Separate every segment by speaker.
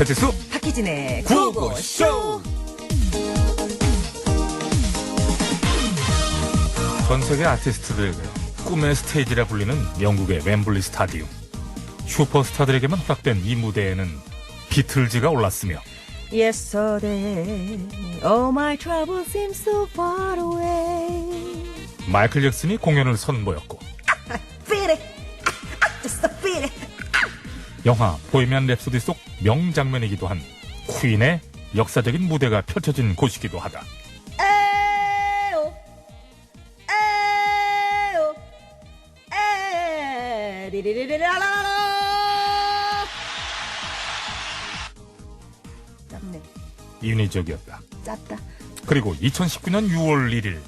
Speaker 1: 배칠수
Speaker 2: 박희진의
Speaker 1: 구호고쇼. 전 세계 아티스트들에게 꿈의 스테이지라 불리는 영국의 웸블리 스타디움. 슈퍼스타들에게만 허락된 이 무대에는 비틀즈가 올랐으며
Speaker 2: Yesterday, all my troubles seem so far away.
Speaker 1: 마이클 잭슨이 공연을 선보였고
Speaker 2: Feel it, just feel it.
Speaker 1: 영화 보헤미안 랩소디 속 명장면이기도 한 퀸의 역사적인 무대가 펼쳐진 곳이기도 하다.
Speaker 2: 에오, 에오, 에리리리라라라. 짭네,
Speaker 1: 인위적이었다.
Speaker 2: 짭다.
Speaker 1: 그리고 2019년 6월 1일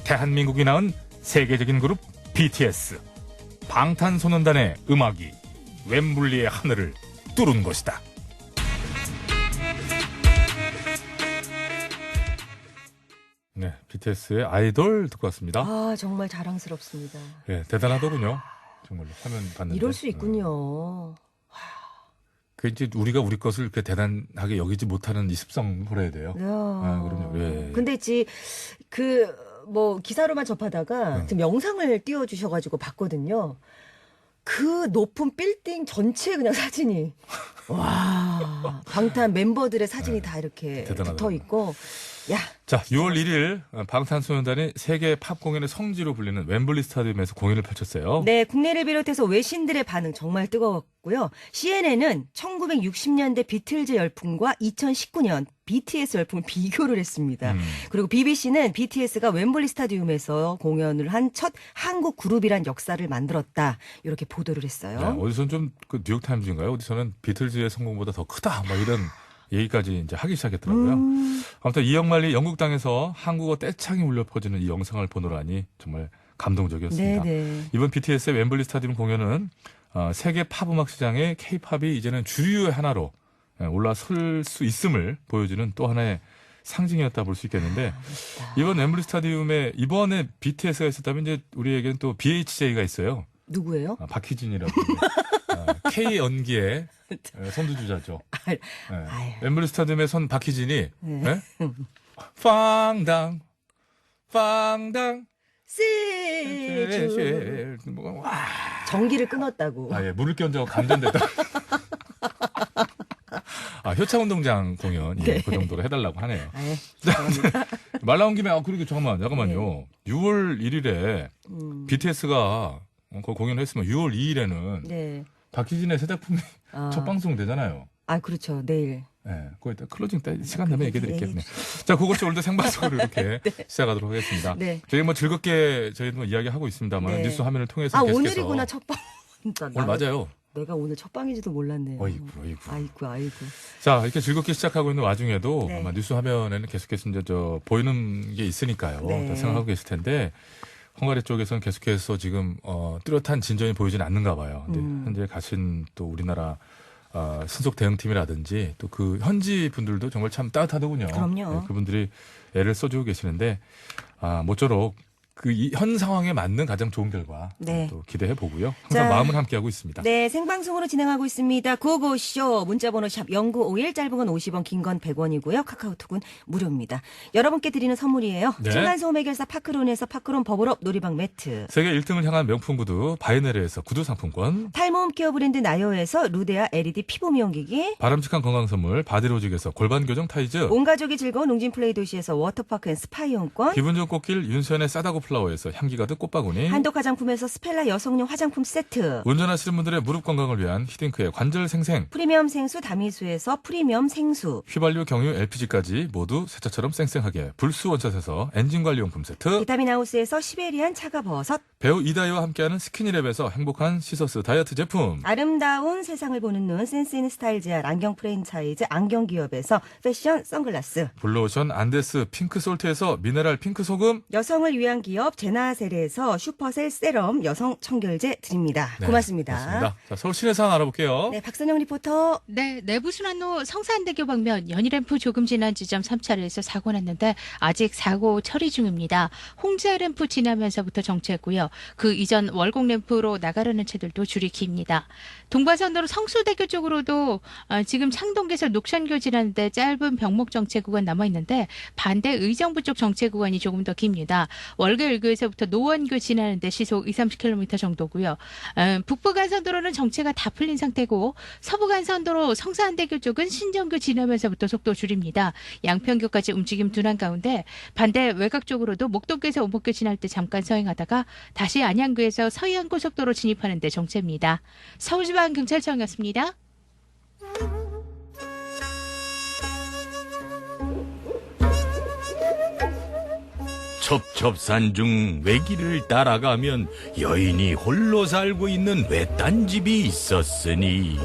Speaker 1: 대한민국이 낳은 세계적인 그룹 BTS 방탄소년단의 음악이 웸블리의 하늘을 뚫은 것이다. 네, BTS의 아이돌 듣고 왔습니다.
Speaker 2: 아, 정말 자랑스럽습니다.
Speaker 1: 네, 대단하더군요. 정말로 화면 봤는데.
Speaker 2: 이럴 수 있군요.
Speaker 1: 그 이제 우리가 우리 것을 그렇게 대단하게 여기지 못하는 이 습성 버려야 돼요.
Speaker 2: 야.
Speaker 1: 아, 그럼요. 예.
Speaker 2: 근데 뭐 기사로만 접하다가 지금 영상을 띄워주셔가지고 봤거든요. 그 높은 빌딩 전체 그냥 사진이 와, 방탄 멤버들의 사진이 다 이렇게
Speaker 1: 대단하다.
Speaker 2: 붙어 있고, 야.
Speaker 1: 자, 6월 1일 방탄소년단이 세계 팝 공연의 성지로 불리는 웸블리 스타디움에서 공연을 펼쳤어요.
Speaker 2: 네, 국내를 비롯해서 외신들의 반응 정말 뜨거웠고요. CNN은 1960년대 비틀즈 열풍과 2019년 BTS 열풍을 비교를 했습니다. 그리고 BBC는 BTS가 웸블리 스타디움에서 공연을 한 첫 한국 그룹이란 역사를 만들었다. 이렇게 보도를 했어요.
Speaker 1: 네, 어디서는 좀 그 뉴욕타임즈인가요? 어디서는 비틀즈의 성공보다 더 크다. 막 이런 얘기까지 이제 하기 시작했더라고요. 아무튼 이영만리 영국 땅에서 한국어 떼창이 울려 퍼지는 이 영상을 보노라니 정말 감동적이었습니다.
Speaker 2: 네네.
Speaker 1: 이번 BTS의 웸블리 스타디움 공연은 세계 팝 음악 시장의 K-팝이 이제는 주류의 하나로 올라설 수 있음을 보여주는 또 하나의 상징이었다 볼 수 있겠는데, 이번 웸블리 스타디움에 이번에 BTS가 있었다면 이제 우리에게는 또 BHJ가 있어요.
Speaker 2: 누구예요?
Speaker 1: 박희진이라고. K 연기의 선두주자죠.
Speaker 2: 아유.
Speaker 1: 웸블리 스타디움에 선 박희진이
Speaker 2: 네.
Speaker 1: 네? 빵당 빵당
Speaker 2: 씨주
Speaker 1: 와.
Speaker 2: 전기를 끊었다고.
Speaker 1: 아, 예, 물을 끼얹어 감전됐다. 효창운동장 공연, 예, 그 정도로 해달라고 하네요.
Speaker 2: 아유, 죄송합니다.
Speaker 1: 말 나온 김에, 그리고 잠깐만요. 6월 1일에 BTS가 그 공연을 했으면 6월 2일에는
Speaker 2: 네.
Speaker 1: 박희진의 새 작품이 첫 방송 되잖아요.
Speaker 2: 아, 그렇죠. 내일.
Speaker 1: 네, 거기 다 클로징 때 시간 되면 얘기해 드릴게요. 네. 자, 그것이 오늘도 생방송으로 이렇게 시작하도록 하겠습니다.
Speaker 2: 네.
Speaker 1: 저희 뭐 즐겁게 저희도 이야기하고 있습니다만
Speaker 2: 네.
Speaker 1: 뉴스 화면을 통해서
Speaker 2: 아,
Speaker 1: 계속해서
Speaker 2: 오늘이구나, 첫 방.
Speaker 1: 오늘 맞아요.
Speaker 2: 내가 오늘 첫 방인지도 몰랐네요.
Speaker 1: 어이구.
Speaker 2: 아이고.
Speaker 1: 자, 이렇게 즐겁게 시작하고 있는 와중에도
Speaker 2: 네.
Speaker 1: 아마 뉴스 화면에는 계속해서 이제 보이는 게 있으니까요.
Speaker 2: 네.
Speaker 1: 다 생각하고 계실 텐데, 헝가리 쪽에서는 계속해서 지금 뚜렷한 진전이 보이지는 않는가 봐요. 근데 현재 가신 또 우리나라 신속 대응팀이라든지 또 그 현지 분들도 정말 참 따뜻하더군요.
Speaker 2: 그럼요.
Speaker 1: 네, 그분들이 애를 써주고 계시는데 모쪼록 그 현 상황에 맞는 가장 좋은 결과
Speaker 2: 네.
Speaker 1: 또 기대해 보고요. 항상
Speaker 2: 자,
Speaker 1: 마음을 함께하고 있습니다.
Speaker 2: 네, 생방송으로 진행하고 있습니다. 구호고쇼 문자번호 샵 0951, 짧은 건 50원, 긴 건 100원이고요. 카카오톡은 무료입니다. 여러분께 드리는 선물이에요.
Speaker 1: 네.
Speaker 2: 층간소음 해결사 파크론에서 파크론 버블업 놀이방 매트,
Speaker 1: 세계 1등을 향한 명품 구두 바이네르에서 구두 상품권,
Speaker 2: 탈모음 케어 브랜드 나요에서 루데아 LED 피부 미용기기,
Speaker 1: 바람직한 건강 선물 바디로직에서 골반 교정 타이즈,
Speaker 2: 온 가족이 즐거운 웅진 플레이 도시에서 워터파크 앤 스파 이용권,
Speaker 1: 기분 좋은 꽃길 윤수연의 싸다고 플라워에서 향기 가득 꽃바구니,
Speaker 2: 한독 화장품에서 스펠라 여성용 화장품 세트,
Speaker 1: 운전하시는 분들의 무릎 건강을 위한 히딩크의 관절 생생,
Speaker 2: 프리미엄 생수 다미수에서 프리미엄 생수,
Speaker 1: 휘발유 경유 LPG까지 모두 새차처럼 쌩쌩하게 불수 원샷에서 엔진 관리용품 세트,
Speaker 2: 비타민 하우스에서 시베리안 차가버섯,
Speaker 1: 배우 이다희와 함께하는 스키니랩에서 행복한 시서스 다이어트 제품,
Speaker 2: 아름다운 세상을 보는 눈 센스 있는 스타일 제알 안경 프랜차이즈 안경 기업에서 패션 선글라스,
Speaker 1: 블루오션 안데스 핑크 솔트에서 미네랄 핑크 소금,
Speaker 2: 여성을 위한 기업 기업 제나셀에서 슈퍼셀 세럼 여성 청결제 드립니다.
Speaker 1: 네,
Speaker 2: 고맙습니다.
Speaker 1: 맞습니다. 자, 서울 시내 상황 알아볼게요.
Speaker 2: 네, 박선영 리포터.
Speaker 3: 네, 내부순환로 성산대교 방면 연희램프 조금 지난 지점 3차로에서 사고 났는데 아직 사고 처리 중입니다. 홍제램프 지나면서부터 정체했고요. 그 이전 월곡램프로 나가려는 차들도 줄이 깁니다. 동반선도로 성수대교 쪽으로도 지금 창동에서 녹천교 지나는데 짧은 병목 정체 구간 남아있는데 반대 의정부 쪽 정체 구간이 조금 더 깁니다. 월계일교에서부터 노원교 지나는데 시속 20-30km 정도고요. 북부간선도로는 정체가 다 풀린 상태고 서부간선도로 성산대교 쪽은 신정교 지나면서부터 속도 줄입니다. 양평교까지 움직임 둔한 가운데 반대 외곽 쪽으로도 목동교에서 오목교 지날 때 잠깐 서행하다가 다시 안양교에서 서해안고속도로 진입하는 데 정체입니다. 서울지방경찰청이었습니다.
Speaker 4: 첩첩산 중 외길을 따라가면 여인이 홀로 살고 있는 외딴 집이 있었으니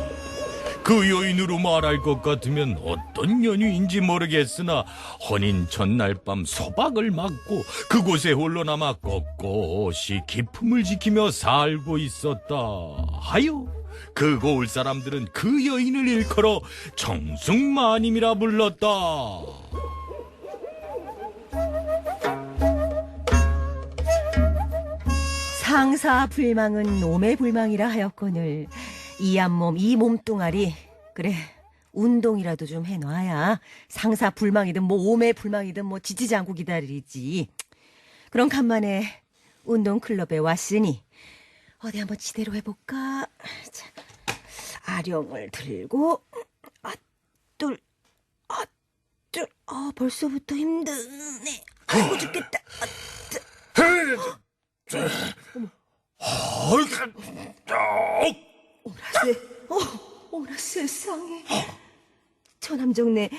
Speaker 4: 그 여인으로 말할 것 같으면 어떤 연유인지 모르겠으나 혼인 전날 밤 소박을 맞고 그곳에 홀로 남아 꼿꼿이 기품을 지키며 살고 있었다 하여 그 고을 사람들은 그 여인을 일컬어 청승마님이라 불렀다.
Speaker 2: 상사 불망은 놈의 불망이라 하였거늘 이 한몸 이 몸뚱아리 그래 운동이라도 좀 해놔야 상사 불망이든 뭐 오매 불망이든 뭐 지치지 않고 기다리지. 그럼 간만에 운동클럽에 왔으니 어디 한번 지대로 해볼까. 자, 아령을 들고 벌써부터 힘드네. 아이고 죽겠다. 오라 세상에. 처남정네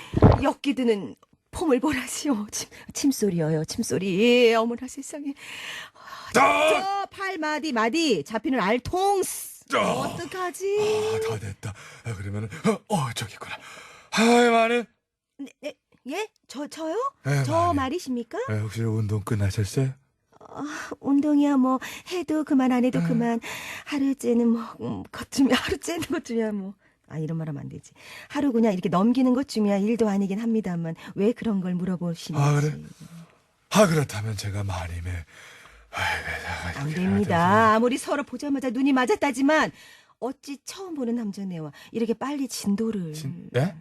Speaker 2: 엮기드는 폼을 보라시오. 침소리여요 침소리. 어머나 세상에. 저 팔마디 잡히는 알통스. 어떡하지?
Speaker 1: 다 됐다. 그러면은 저기 있구나. 하이마네.
Speaker 2: 네, 예? 저요?
Speaker 1: 네,
Speaker 2: 저
Speaker 1: 많이.
Speaker 2: 말이십니까?
Speaker 1: 혹시 운동 끝나셨어요?
Speaker 2: 운동이야 뭐 해도 그만 안 해도 그만. 하루째는 뭐 하루째는 것쯤이야 뭐. 이런 말 하면 안 되지. 하루 그냥 이렇게 넘기는 것쯤이야 일도 아니긴 합니다만 왜 그런 걸 물어보시는지.
Speaker 1: 그래? 그렇다면 제가 마님의
Speaker 2: 안 됩니다. 아무리 서로 보자마자 눈이 맞았다지만 어찌 처음 보는 남자네와 이렇게 빨리 진도를.
Speaker 1: 예?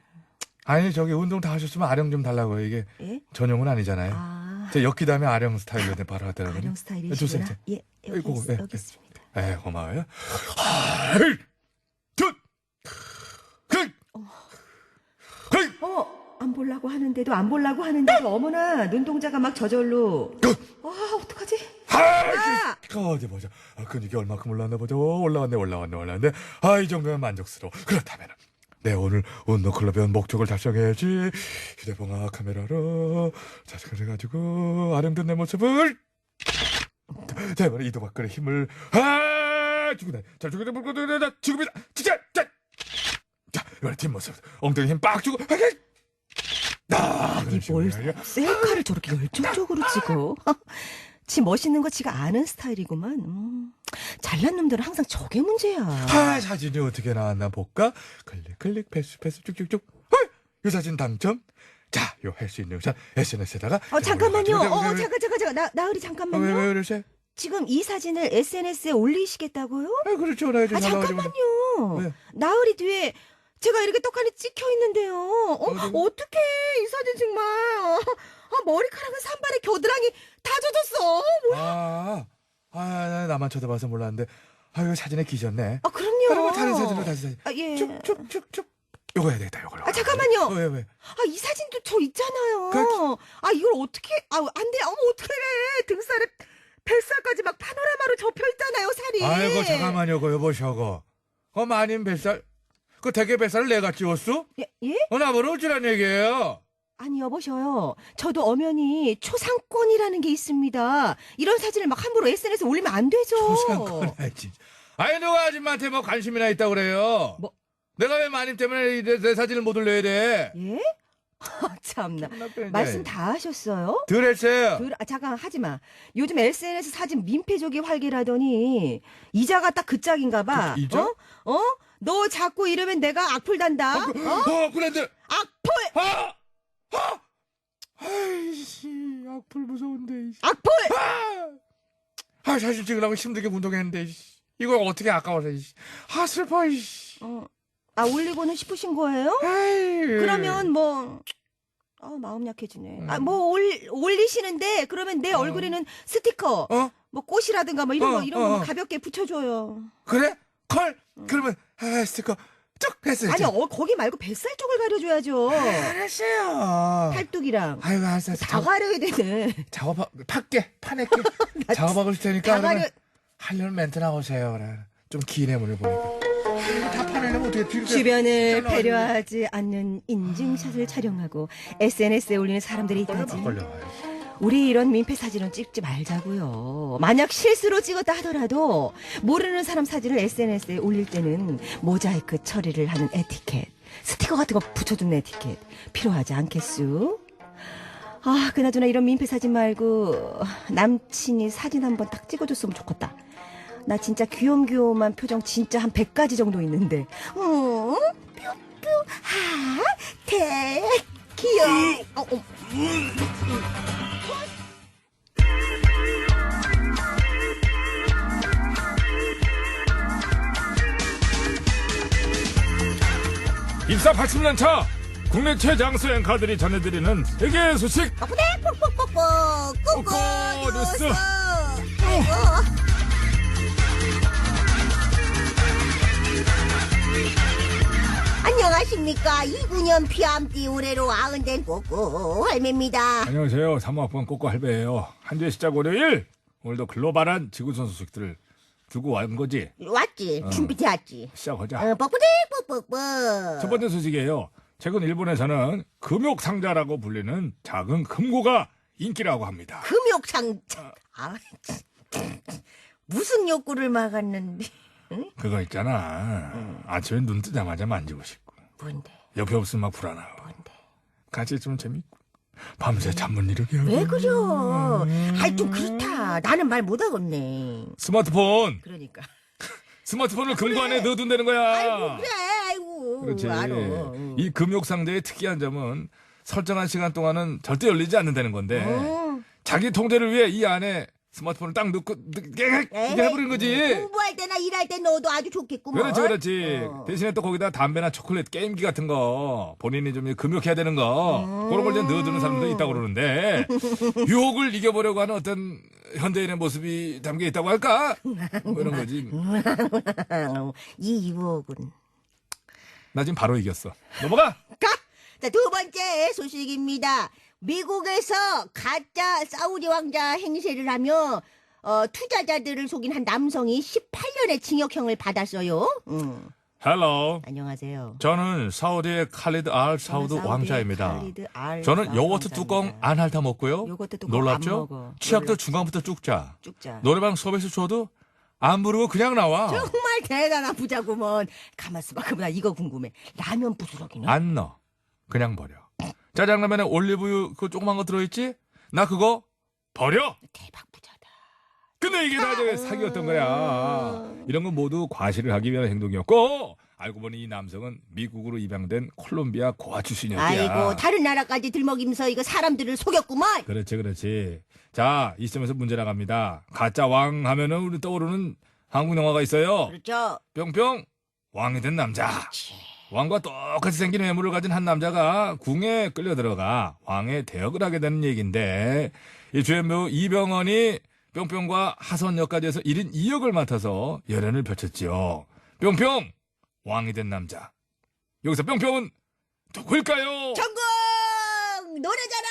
Speaker 1: 아니 저기 운동 다 하셨으면 아령 좀 달라고요. 이게
Speaker 2: 예?
Speaker 1: 전용은 아니잖아요. 제 엮기 다음에 아령 스타일로 바로 하더라고요.
Speaker 2: 아령 스타일이시구나.
Speaker 1: 주세요.
Speaker 2: 예, 여기 있습니다.
Speaker 1: 고마워요.
Speaker 2: 안 보려고 하는데도 어머나 눈동자가 막 저절로. 어떡하지?
Speaker 1: 어디 보자. 근육이 얼마큼 올라왔나 보자. 올라왔네. 이 정도면 만족스러워. 그렇다면 내 오늘 운동클럽에 온 목적을 달성해야지. 휴대폰과 카메라로 자식을 해가지고 아령된 내 모습을 대만 이도박근의 힘을 주고 지금이다. 자, 이번에 뒷모습 엉덩이 힘 빡 주고
Speaker 2: 뭘 셀카를 저렇게 열정적으로 찍어. 지 멋있는 거 지가 아는 스타일이구만. 잘난 놈들은 항상 저게 문제야.
Speaker 1: 사진이 어떻게 나왔나 볼까? 클릭 패스 쭉쭉쭉. 이 사진 당첨. 자, 요 할 수 있는 샷 SNS에다가.
Speaker 2: 잠깐만요. 잠깐. 나으리 잠깐만요.
Speaker 1: 왜 이러세요?
Speaker 2: 지금 이 사진을 SNS에 올리시겠다고요?
Speaker 1: 그렇죠.
Speaker 2: 잠깐만요.
Speaker 1: 왜?
Speaker 2: 나으리 뒤에 제가 이렇게 떡하니 찍혀 있는데요. 어떡해 이 사진 정말. 머리카락은 산발에 겨드랑이 다 젖었어.
Speaker 1: 나만 쳐다봐서 몰랐는데. 이거 사진에 기셨네.
Speaker 2: 그럼요.
Speaker 1: 그럼 다른 사진으로 다시 사진.
Speaker 2: 예.
Speaker 1: 쭉쭉쭉쭉. 요거 해야 되겠다. 요걸로.
Speaker 2: 잠깐만요.
Speaker 1: 왜?
Speaker 2: 이 사진도 저 있잖아요.
Speaker 1: 그-
Speaker 2: 이걸 어떻게? 안 돼. 어떻게 해? 등살에 뱃살까지 막 파노라마로 접혀 있잖아요, 살이.
Speaker 1: 아이고 잠깐만요. 여보셔고. 마님 뱃살. 그 대게 뱃살을 내가 찍었어?
Speaker 2: 예?
Speaker 1: 나보러 어찌란 얘기예요?
Speaker 2: 아니 여보셔요. 저도 엄연히 초상권이라는 게 있습니다. 이런 사진을 막 함부로 SNS에 올리면 안 되죠.
Speaker 1: 초상권 하지. 누가 아줌마한테 뭐 관심이나 있다고 그래요?
Speaker 2: 뭐?
Speaker 1: 내가 왜 마님 때문에 내 사진을 못 올려야 돼?
Speaker 2: 예? 참나.
Speaker 1: 끝났대,
Speaker 2: 말씀
Speaker 1: 이제.
Speaker 2: 다 하셨어요?
Speaker 1: 덜 했어요.
Speaker 2: 잠깐 하지 마. 요즘 SNS 사진 민폐족이 활기라더니 이자가 딱 그 짝인가 봐.
Speaker 1: 이자?
Speaker 2: 어? 너 자꾸 이러면 내가 악플 단다.
Speaker 1: 그런데
Speaker 2: 악플!
Speaker 1: 아이씨, 악플 무서운데.
Speaker 2: 악플!
Speaker 1: 사진 찍으려고 힘들게 운동했는데 이걸 어떻게 아까워서. 슬퍼.
Speaker 2: 올리고는 싶으신 거예요? 그러면 뭐 마음 약해지네. 올리시는데 그러면 내 얼굴에는 스티커, 뭐 꽃이라든가 뭐 이런 거 가볍게 붙여줘요.
Speaker 1: 그래? 컬? 그러면 스티커 쭉 했어요.
Speaker 2: 아니 거기 말고 뱃살 쪽을 가려줘야죠.
Speaker 1: 알았어요.
Speaker 2: 팔뚝이랑
Speaker 1: 아이고 알았어.
Speaker 2: 다 가려야 되네.
Speaker 1: 파낼게. 작업하고 있을 테니까.
Speaker 2: 다 가려.
Speaker 1: 그러면 하려는 멘트 나오세요. 그래. 좀 긴 애물을 보니까. 이거 다 파내려면 어떻게 뒤로
Speaker 2: 주변을
Speaker 1: 잘라가지고.
Speaker 2: 배려하지 않는 인증샷을 촬영하고 SNS에 올리는 사람들이 있다지. 우리 이런 민폐 사진은 찍지 말자고요. 만약 실수로 찍었다 하더라도 모르는 사람 사진을 SNS에 올릴 때는 모자이크 처리를 하는 에티켓, 스티커 같은 거 붙여두는 에티켓 필요하지 않겠수? 그나저나 이런 민폐 사진 말고 남친이 사진 한번 딱 찍어줬으면 좋겠다. 나 진짜 귀염귀염한 표정 진짜 한 100가지 정도 있는데. 뿅뿅 귀여워.
Speaker 1: 입사 80년 차 국내 최장 수행가들이 전해드리는 세계 소식. 꼬꼬 뉴스.
Speaker 5: 안녕하십니까. 29년 피암띠 올해로 90된 꼬꼬 할매입니다.
Speaker 1: 안녕하세요. 3학번 꼬꼬 할배예요. 한 주의 시작 월요일. 오늘도 글로벌한 지구촌 소식들을 들고 온 거지.
Speaker 5: 왔지. 준비되었지.
Speaker 1: 시작하자.
Speaker 5: 뻑뻑뻑뻑뻑.
Speaker 1: 첫 번째 소식이에요. 최근 일본에서는 금욕상자라고 불리는 작은 금고가 인기라고 합니다.
Speaker 5: 금욕상자. 무슨 욕구를 막았는데.
Speaker 1: 그거 있잖아. 아침에 눈 뜨자마자 만지고 싶고.
Speaker 5: 뭔데?
Speaker 1: 옆에 없으면 막 불안하고.
Speaker 5: 뭔데?
Speaker 1: 같이 있으면 재밌고. 밤새 잠 못 이루게 하고.
Speaker 5: 왜 그려? 좀 그렇다. 나는 말 못하겠네.
Speaker 1: 스마트폰.
Speaker 2: 그러니까.
Speaker 1: 스마트폰을 금고 안에 넣어둔다는 거야.
Speaker 5: 아이고 그래. 아이고.
Speaker 1: 그렇지.
Speaker 5: 알아.
Speaker 1: 이 금욕상자의 특이한 점은 설정한 시간 동안은 절대 열리지 않는다는 건데 자기 통제를 위해 이 안에 스마트폰을 딱 넣고 이렇게 해버린 거지.
Speaker 5: 공부할 때나 일할 때 넣어도 아주 좋겠구먼.
Speaker 1: 그렇지. 대신에 또 거기다 담배나 초콜릿, 게임기 같은 거 본인이 좀 금욕해야 되는 거 그런 걸 이제 넣어두는 사람도 있다고 그러는데 유혹을 이겨보려고 하는 어떤 현대인의 모습이 담겨 있다고 할까? 뭐 이런 거지.
Speaker 5: 이 유혹은.
Speaker 1: 나 지금 바로 이겼어. 넘어가.
Speaker 5: 자, 두 번째 소식입니다. 미국에서 가짜 사우디 왕자 행세를 하며 투자자들을 속인 한 남성이 18년의 징역형을 받았어요.
Speaker 1: 헬로.
Speaker 5: 안녕하세요.
Speaker 1: 저는 사우디의 칼리드 알 사우드
Speaker 2: 사우디의
Speaker 1: 왕자입니다.
Speaker 2: 칼리드 알
Speaker 1: 저는
Speaker 2: 사우드
Speaker 1: 요거트
Speaker 2: 왕자입니다. 뚜껑
Speaker 1: 안 핥아 먹고요.
Speaker 2: 요거트 뚜껑 안
Speaker 1: 놀랍죠?
Speaker 2: 먹어.
Speaker 1: 취업도
Speaker 2: 놀랍죠?
Speaker 1: 중간부터 쭉자.
Speaker 2: 쭉자.
Speaker 1: 노래방 서비스 줘도 안 부르고 그냥 나와.
Speaker 2: 정말 대단한 부자구먼. 가만있어 봐. 그럼 나 이거 궁금해. 라면 부스러기는?
Speaker 1: 안 넣어. 그냥 버려. 짜장라면에 올리브유 그 조그만 거 들어있지? 나 그거 버려.
Speaker 2: 대박 부자다.
Speaker 1: 근데 이게 다 사기였던 거야. 이런 건 모두 과시를 하기 위한 행동이었고 알고 보니 이 남성은 미국으로 입양된 콜롬비아 고아 출신이었대요.
Speaker 5: 아이고, 다른 나라까지 들먹이면서 이거 사람들을 속였구만.
Speaker 1: 그렇지. 자, 이 시점에서 문제 나갑니다. 가짜 왕 하면은 우리 떠오르는 한국 영화가 있어요.
Speaker 5: 그렇죠.
Speaker 1: 뿅뿅 왕이 된 남자. 왕과 똑같이 생긴 외모를 가진 한 남자가 궁에 끌려 들어가 왕의 대역을 하게 되는 얘기인데 이 주연배우 이병헌이 뿅뿅과 하선 역까지 해서 1인 2역을 맡아서 열연을 펼쳤지요. 뿅뿅 왕이 된 남자. 여기서 뿅뿅은 누구일까요?
Speaker 5: 전국 노래잖아.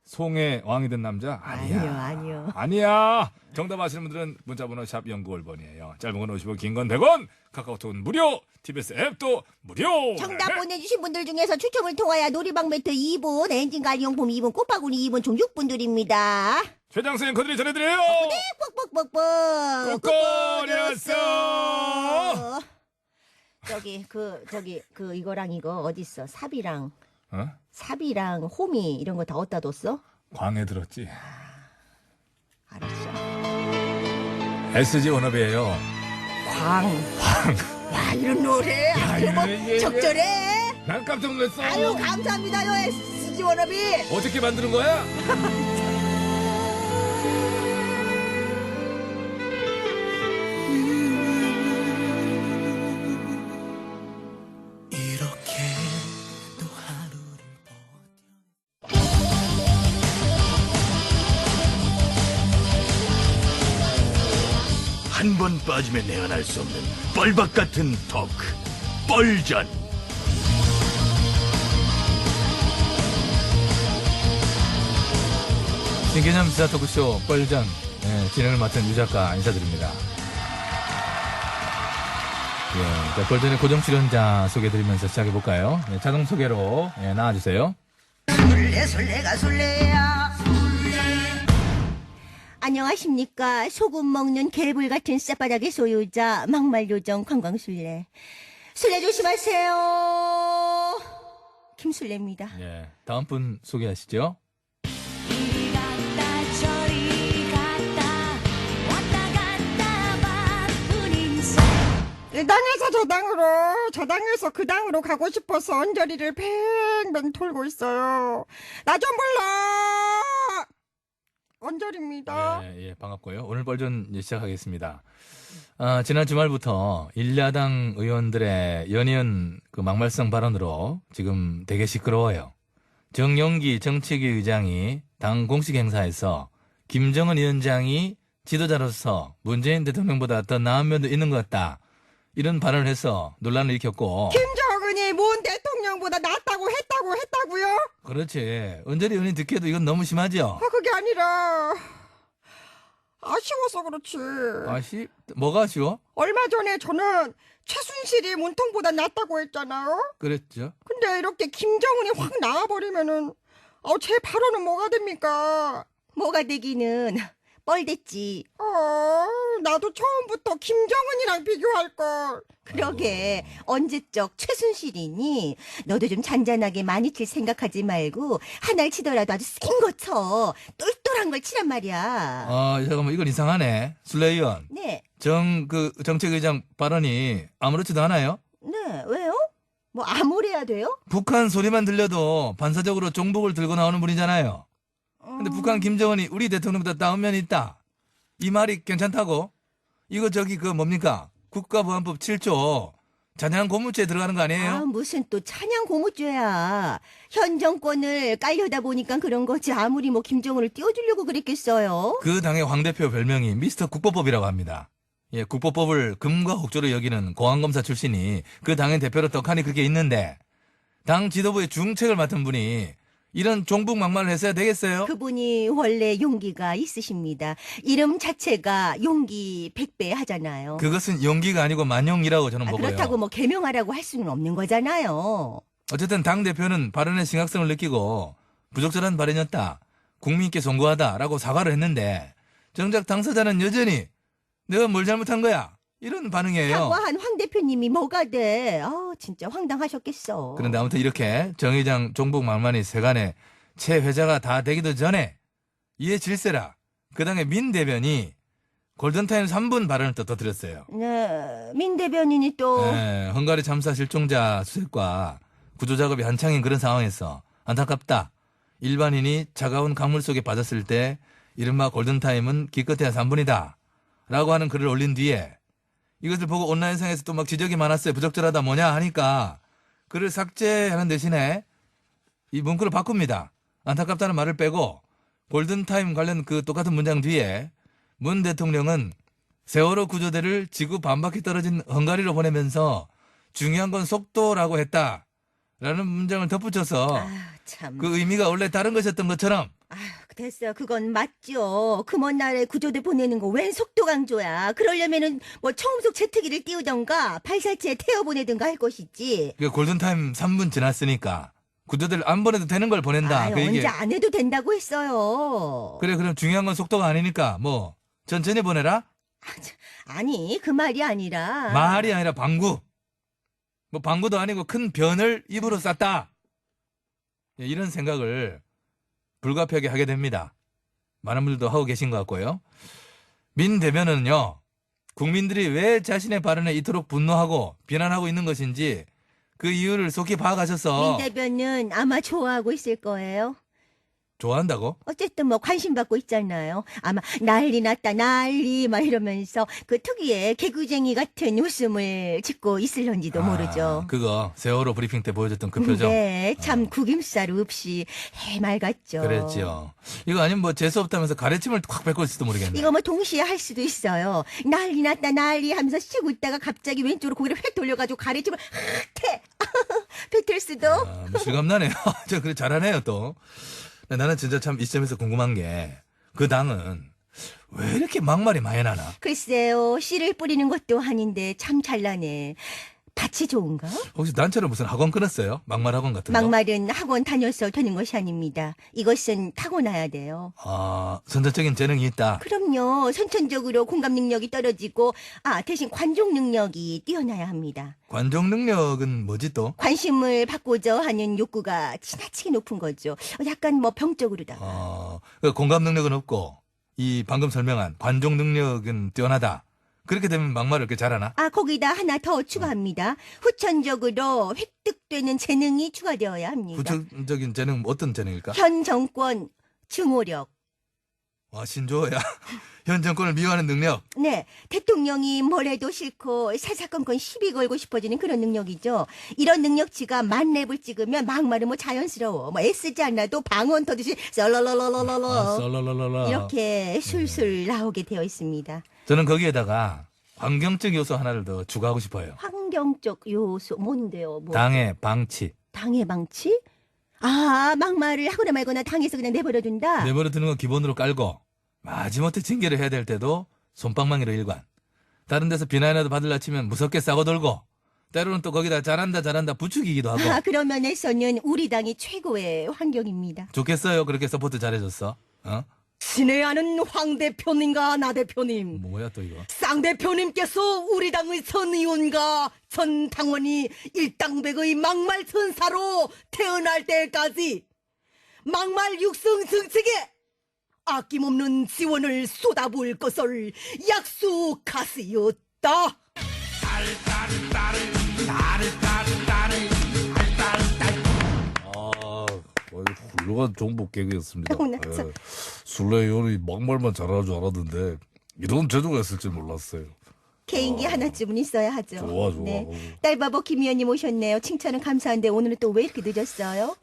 Speaker 1: 송의 왕이 된 남자?
Speaker 2: 아니요.
Speaker 1: 아니야. 정답 아시는 분들은 문자번호 샵 0951번이에요. 짧은 건 50원, 긴 건 100원. 카카오톡은 무료. TBS 앱도 무료.
Speaker 5: 정답 보내주신 분들 중에서 추첨을 통하여 놀이방 매트 2분, 엔진 관리용품 2분, 꽃바구니 2분 총 6분들입니다.
Speaker 1: 최장수 앵커들이 전해드려요.
Speaker 5: 뻑뻑뻑뻑.
Speaker 1: 꼬꼬리였어.
Speaker 5: 저기 이거랑 이거 어딨어? 삽이랑
Speaker 1: 어?
Speaker 5: 삽이랑 호미 이런 거 다 어디다 뒀어?
Speaker 1: 광에 들었지.
Speaker 5: 알았어.
Speaker 1: SG 워너비예요.
Speaker 5: 광. 와, 이런 노래 아주 뭐
Speaker 1: 예, 예.
Speaker 5: 적절해.
Speaker 1: 난 깜짝 놀랐어.
Speaker 5: 아유, 감사합니다요, SG 워너비.
Speaker 1: 어떻게 만드는 거야?
Speaker 4: 한 번 빠지면 내안할 수 없는 뻘박 같은 토크 뻘전.
Speaker 1: 신개념 시사 토크쇼 뻘전 진행을 맡은 유 작가 인사드립니다. 예, 자, 뻘전의 고정 출연자 소개해드리면서 시작해볼까요? 자동 소개로 나와주세요.
Speaker 5: 술래가 술래야. 안녕하십니까. 소금 먹는 개불 같은 쌔바닥의 소유자 막말요정 관광술래. 술래 조심하세요. 김술래입니다.
Speaker 1: 예, 다음 분 소개하시죠.
Speaker 6: 이리 갔다 저리 갔다 왔다 갔다 바쁜 인생.
Speaker 7: 이 당에서 저 당에서 그 당으로 가고 싶어서 언저리를 뱅뱅 돌고 있어요. 나 좀 불러. 언저리입니다.
Speaker 1: 예, 반갑고요. 오늘 뻘전 시작하겠습니다. 지난 주말부터 일야당 의원들의 연이은 그 막말성 발언으로 지금 되게 시끄러워요. 정용기 정책위 의장이 당 공식 행사에서 김정은 위원장이 지도자로서 문재인 대통령보다 더 나은 면도 있는 것 같다. 이런 발언을 해서 논란을 일으켰고.
Speaker 7: 김정은이 문 대통령보다 낫다고 했다고요?
Speaker 1: 그렇지. 언저리 의원이 듣기에도 이건 너무 심하죠?
Speaker 7: 그게 아니라 아쉬워서 그렇지.
Speaker 1: 뭐가 아쉬워?
Speaker 7: 얼마 전에 저는 최순실이 문통보다 낫다고 했잖아요.
Speaker 1: 그랬죠.
Speaker 7: 근데 이렇게 김정은이 확 나와버리면은 제 발언은 뭐가 됩니까?
Speaker 5: 뭐가 되기는 뻘됐지.
Speaker 7: 나도 처음부터 김정은이랑 비교할걸.
Speaker 5: 그러게 언제적 최순실이니. 너도 좀 잔잔하게 많이 칠 생각하지 말고 하나를 치더라도 아주 센 거 쳐. 똘똘한 걸 치란 말이야.
Speaker 1: 잠깐만, 이건 이상하네. 술래 의원.
Speaker 5: 네.
Speaker 1: 정책의장 발언이 아무렇지도 않아요?
Speaker 5: 네. 왜요? 뭐 아무래야 돼요?
Speaker 1: 북한 소리만 들려도 반사적으로 종북을 들고 나오는 분이잖아요. 근데 북한 김정은이 우리 대통령보다 나은 면이 있다. 이 말이 괜찮다고? 이거 뭡니까? 국가보안법 7조 잔인한 고무죄에 들어가는 거 아니에요?
Speaker 5: 무슨 또 찬양 고무죄야. 현 정권을 깔려다 보니까 그런 거지. 아무리 뭐 김정은을 띄워주려고 그랬겠어요.
Speaker 1: 그 당의 황 대표 별명이 미스터 국보법이라고 합니다. 예, 국보법을 금과 혹조로 여기는 공안검사 출신이 그 당의 대표로 떡하니 그렇게 있는데 당 지도부의 중책을 맡은 분이 이런 종북 막말을 했어야 되겠어요?
Speaker 5: 그분이 원래 용기가 있으십니다. 이름 자체가 용기 100배 하잖아요.
Speaker 1: 그것은 용기가 아니고 만용이라고 저는 보고요.
Speaker 5: 그렇다고 뭐 개명하라고 할 수는 없는 거잖아요.
Speaker 1: 어쨌든 당대표는 발언의 심각성을 느끼고 부적절한 발언이었다. 국민께 송구하다라고 사과를 했는데 정작 당사자는 여전히 내가 뭘 잘못한 거야? 이런 반응이에요.
Speaker 5: 사과한 황 대표님이 뭐가 돼? 진짜 황당하셨겠어.
Speaker 1: 그런데 아무튼 이렇게 정 의장 종북 막말이 세간에 최 회자가 다 되기도 전에 이에 질세라 그 당의 민 대변이 골든타임 3분 발언을 또 터뜨렸어요.
Speaker 5: 네, 민 대변인이 또
Speaker 1: 네, 헝가리 참사 실종자 수색과 구조작업이 한창인 그런 상황에서 안타깝다. 일반인이 차가운 강물 속에 빠졌을 때 이른바 골든타임은 기껏해야 3분이다. 라고 하는 글을 올린 뒤에 이것을 보고 온라인상에서 또 막 지적이 많았어요. 부적절하다 뭐냐 하니까 글을 삭제하는 대신에 이 문구를 바꿉니다. 안타깝다는 말을 빼고 골든타임 관련 그 똑같은 문장 뒤에 문 대통령은 세월호 구조대를 지구 반바퀴 떨어진 헝가리로 보내면서 중요한 건 속도라고 했다. 라는 문장을 덧붙여서
Speaker 5: 참.
Speaker 1: 그 의미가 원래 다른 것이었던 것처럼
Speaker 5: 됐어요. 그건 맞죠. 그 먼 날에 구조대 보내는 거 웬 속도 강조야. 그러려면은 뭐 청음속 제트기를 띄우던가 발사체에 태워 보내든가 할 것이지.
Speaker 1: 그 골든타임 3분 지났으니까 구조대를 안 보내도 되는 걸 보낸다. 그
Speaker 5: 언제 안 해도 된다고 했어요.
Speaker 1: 그래 그럼 중요한 건 속도가 아니니까 뭐 천천히 보내라?
Speaker 5: 아니 그 말이 아니라.
Speaker 1: 말이 아니라 방구. 뭐 방구도 아니고 큰 변을 입으로 쌌다. 예, 이런 생각을 불가피하게 하게 됩니다. 많은 분들도 하고 계신 것 같고요. 민 대변은요, 국민들이 왜 자신의 발언에 이토록 분노하고 비난하고 있는 것인지 그 이유를 속히 파악하셔서
Speaker 5: 민 대변은 아마 좋아하고 있을 거예요.
Speaker 1: 좋아한다고?
Speaker 5: 어쨌든 뭐 관심 받고 있잖아요. 아마 난리 났다 난리 막 이러면서 그 특유의 개구쟁이 같은 웃음을 짓고 있을런지도 모르죠.
Speaker 1: 그거 세월호 브리핑 때 보여줬던 그 표정.
Speaker 5: 네, 참 구김살 없이 해맑았죠.
Speaker 1: 그랬지요. 이거 아니면 뭐 재수 없다면서 가래침을 확 뱉고 있을지도 모르겠네.
Speaker 5: 이거 뭐 동시에 할 수도 있어요. 난리 났다 난리 하면서 쉬고 있다가 갑자기 왼쪽으로 고개를 휙 돌려가지고 가래집을 탁 뱉을 수도.
Speaker 1: 뭐 실감나네요. 저 그래 잘하네요 또. 나는 진짜 참 이 시점에서 궁금한 게 그 당은 왜 이렇게 막말이 많이 나나?
Speaker 5: 글쎄요, 씨를 뿌리는 것도 아닌데 참 잘나네. 밭이 좋은가?
Speaker 1: 혹시 단체로 무슨 학원 끊었어요? 막말 학원 같은 거?
Speaker 5: 막말은 학원 다녀서 되는 것이 아닙니다. 이것은 타고나야 돼요.
Speaker 1: 아, 선천적인 재능이 있다.
Speaker 5: 그럼요. 선천적으로 공감 능력이 떨어지고 대신 관종 능력이 뛰어나야 합니다.
Speaker 1: 관종 능력은 뭐지 또?
Speaker 5: 관심을 받고자 하는 욕구가 지나치게 높은 거죠. 약간 뭐 병적으로다가.
Speaker 1: 그 공감 능력은 없고 이 방금 설명한 관종 능력은 뛰어나다. 그렇게 되면 막말을 이렇게 잘하나?
Speaker 5: 거기다 하나 더 추가합니다. 후천적으로 획득되는 재능이 추가되어야 합니다.
Speaker 1: 후천적인 재능 어떤 재능일까?
Speaker 5: 현 정권 증오력.
Speaker 1: 와 신조어야. 현 정권을 미워하는 능력.
Speaker 5: 네, 대통령이 뭘 해도 싫고 사사건건 시비 걸고 싶어지는 그런 능력이죠. 이런 능력치가 만렙을 찍으면 막말은 뭐 자연스러워. 뭐 애쓰지 않아도 방언 터듯이 썰러러러러러
Speaker 1: 썰러러러러.
Speaker 5: 이렇게 술술 나오게 되어 있습니다.
Speaker 1: 저는 거기에다가 환경적 요소 하나를 더 추가하고 싶어요.
Speaker 5: 환경적 요소 뭔데요? 뭐
Speaker 1: 당의 방치.
Speaker 5: 당의 방치? 막말을 하거나 말거나 당에서 그냥 내버려둔다.
Speaker 1: 내버려 두는 거 기본으로 깔고 마지못해 징계를 해야 될 때도 손방망이로 일관. 다른 데서 비난이라도 받으려 치면 무섭게 싸고 돌고 때로는 또 거기다 잘한다 부추기기도 하고.
Speaker 5: 그런 면에서는 우리 당이 최고의 환경입니다.
Speaker 1: 좋겠어요. 그렇게 서포트 잘해줬어. 어?
Speaker 7: 친애하는 황 대표님과 나 대표님,
Speaker 1: 뭐야 또 이거.
Speaker 7: 쌍 대표님께서 우리 당의 전 의원과 전 당원이 일당백의 막말 선사로 태어날 때까지 막말 육성 정책에 아낌없는 지원을 쏟아부을 것을 약속하시었다.
Speaker 8: 훌륭한 정보 개그였습니다.
Speaker 5: 나서.
Speaker 8: 술래 의원이 막말만 잘하는 줄 알았는데 이런 재주가 있을 줄 몰랐어요.
Speaker 5: 개인기 하나쯤은 있어야 하죠.
Speaker 8: 좋아.
Speaker 5: 딸바보 김 의원님 오셨네요. 칭찬은 감사한데 오늘은 또 왜 이렇게 늦었어요?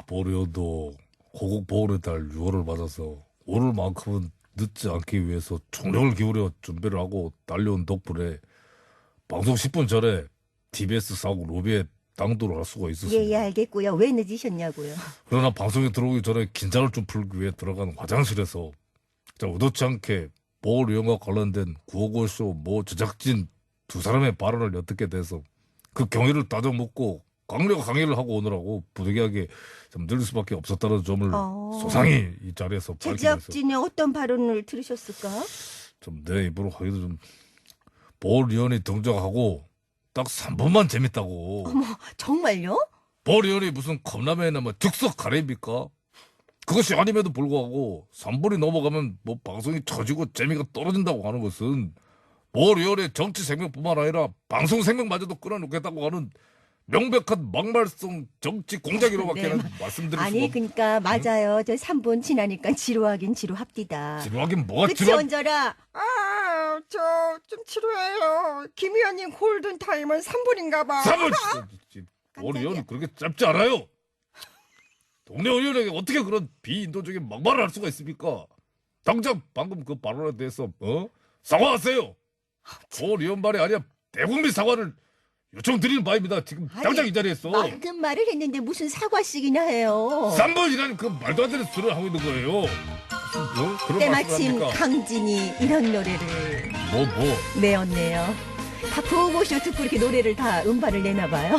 Speaker 8: 보 의원도 고국 보훈의 달 6월을 맞아서 오늘만큼은 늦지 않기 위해서 총력을 기울여 준비를 하고 달려온 덕분에 방송 10분 전에 TBS 사고 로비에 당도를 할 수가 있었습니다.
Speaker 5: 예, 알겠고요. 왜 늦으셨냐고요.
Speaker 8: 그러나 방송에 들어오기 전에 긴장을 좀 풀기 위해 들어간 화장실에서 의도치 않게 보궐 의원과 관련된 구호고쇼 제작진 두 사람의 발언을 엿듣게 돼서 그 경위를 따져 묻고 강력 강의를 하고 오느라고 부득이하게 좀 늦을 수밖에 없었다는 점을 소상히 이 자리에서 밝히면서
Speaker 5: 제작진의 어떤 발언을 들으셨을까?
Speaker 8: 좀 내 입으로 하기도 좀 보궐 의원이 등장하고 딱 3분만 재밌다고.
Speaker 5: 정말요?
Speaker 8: 보궐 의원이 무슨 컵라면이나 즉석 가래입니까? 그것이 아님에도 불구하고 3분이 넘어가면 방송이 처지고 재미가 떨어진다고 하는 것은 보궐 의원의 정치 생명뿐만 아니라 방송 생명마저도 끊어놓겠다고 하는 명백한 막말성 정치 공작이로밖에
Speaker 5: 네.
Speaker 8: 말씀드릴 수가
Speaker 5: 아니 그러니까 맞아요. 저 3분 지나니까 지루하긴 지루합디다.
Speaker 8: 지루하긴 뭐가
Speaker 5: 그치
Speaker 8: 지루한
Speaker 5: 언저라?
Speaker 7: 저 좀 치료해요. 김 의원님 골든 타임은 3분인가 봐.
Speaker 8: 3분! 보궐 의원은 그렇게 짧지 않아요. 동네 의원에게 어떻게 그런 비인도적인 막말을 할 수가 있습니까? 당장 방금 그 발언에 대해서 사과하세요. 보궐 의원 말이 아니라 대국민 사과를 요청드리는 바입니다. 지금 당장 이 자리에서
Speaker 5: 맞는 말을 했는데 무슨 사과씩이나 해요.
Speaker 8: 3번이라는 그 말도 안 되는 소리를 하고 있는 거예요. 그런
Speaker 5: 때마침
Speaker 8: 말씀을 합니까?
Speaker 5: 강진이 이런 노래를
Speaker 8: 뭐
Speaker 5: 내었네요. 다 구호고쇼 듣고 이렇게 노래를 다 음반을 내나 봐요.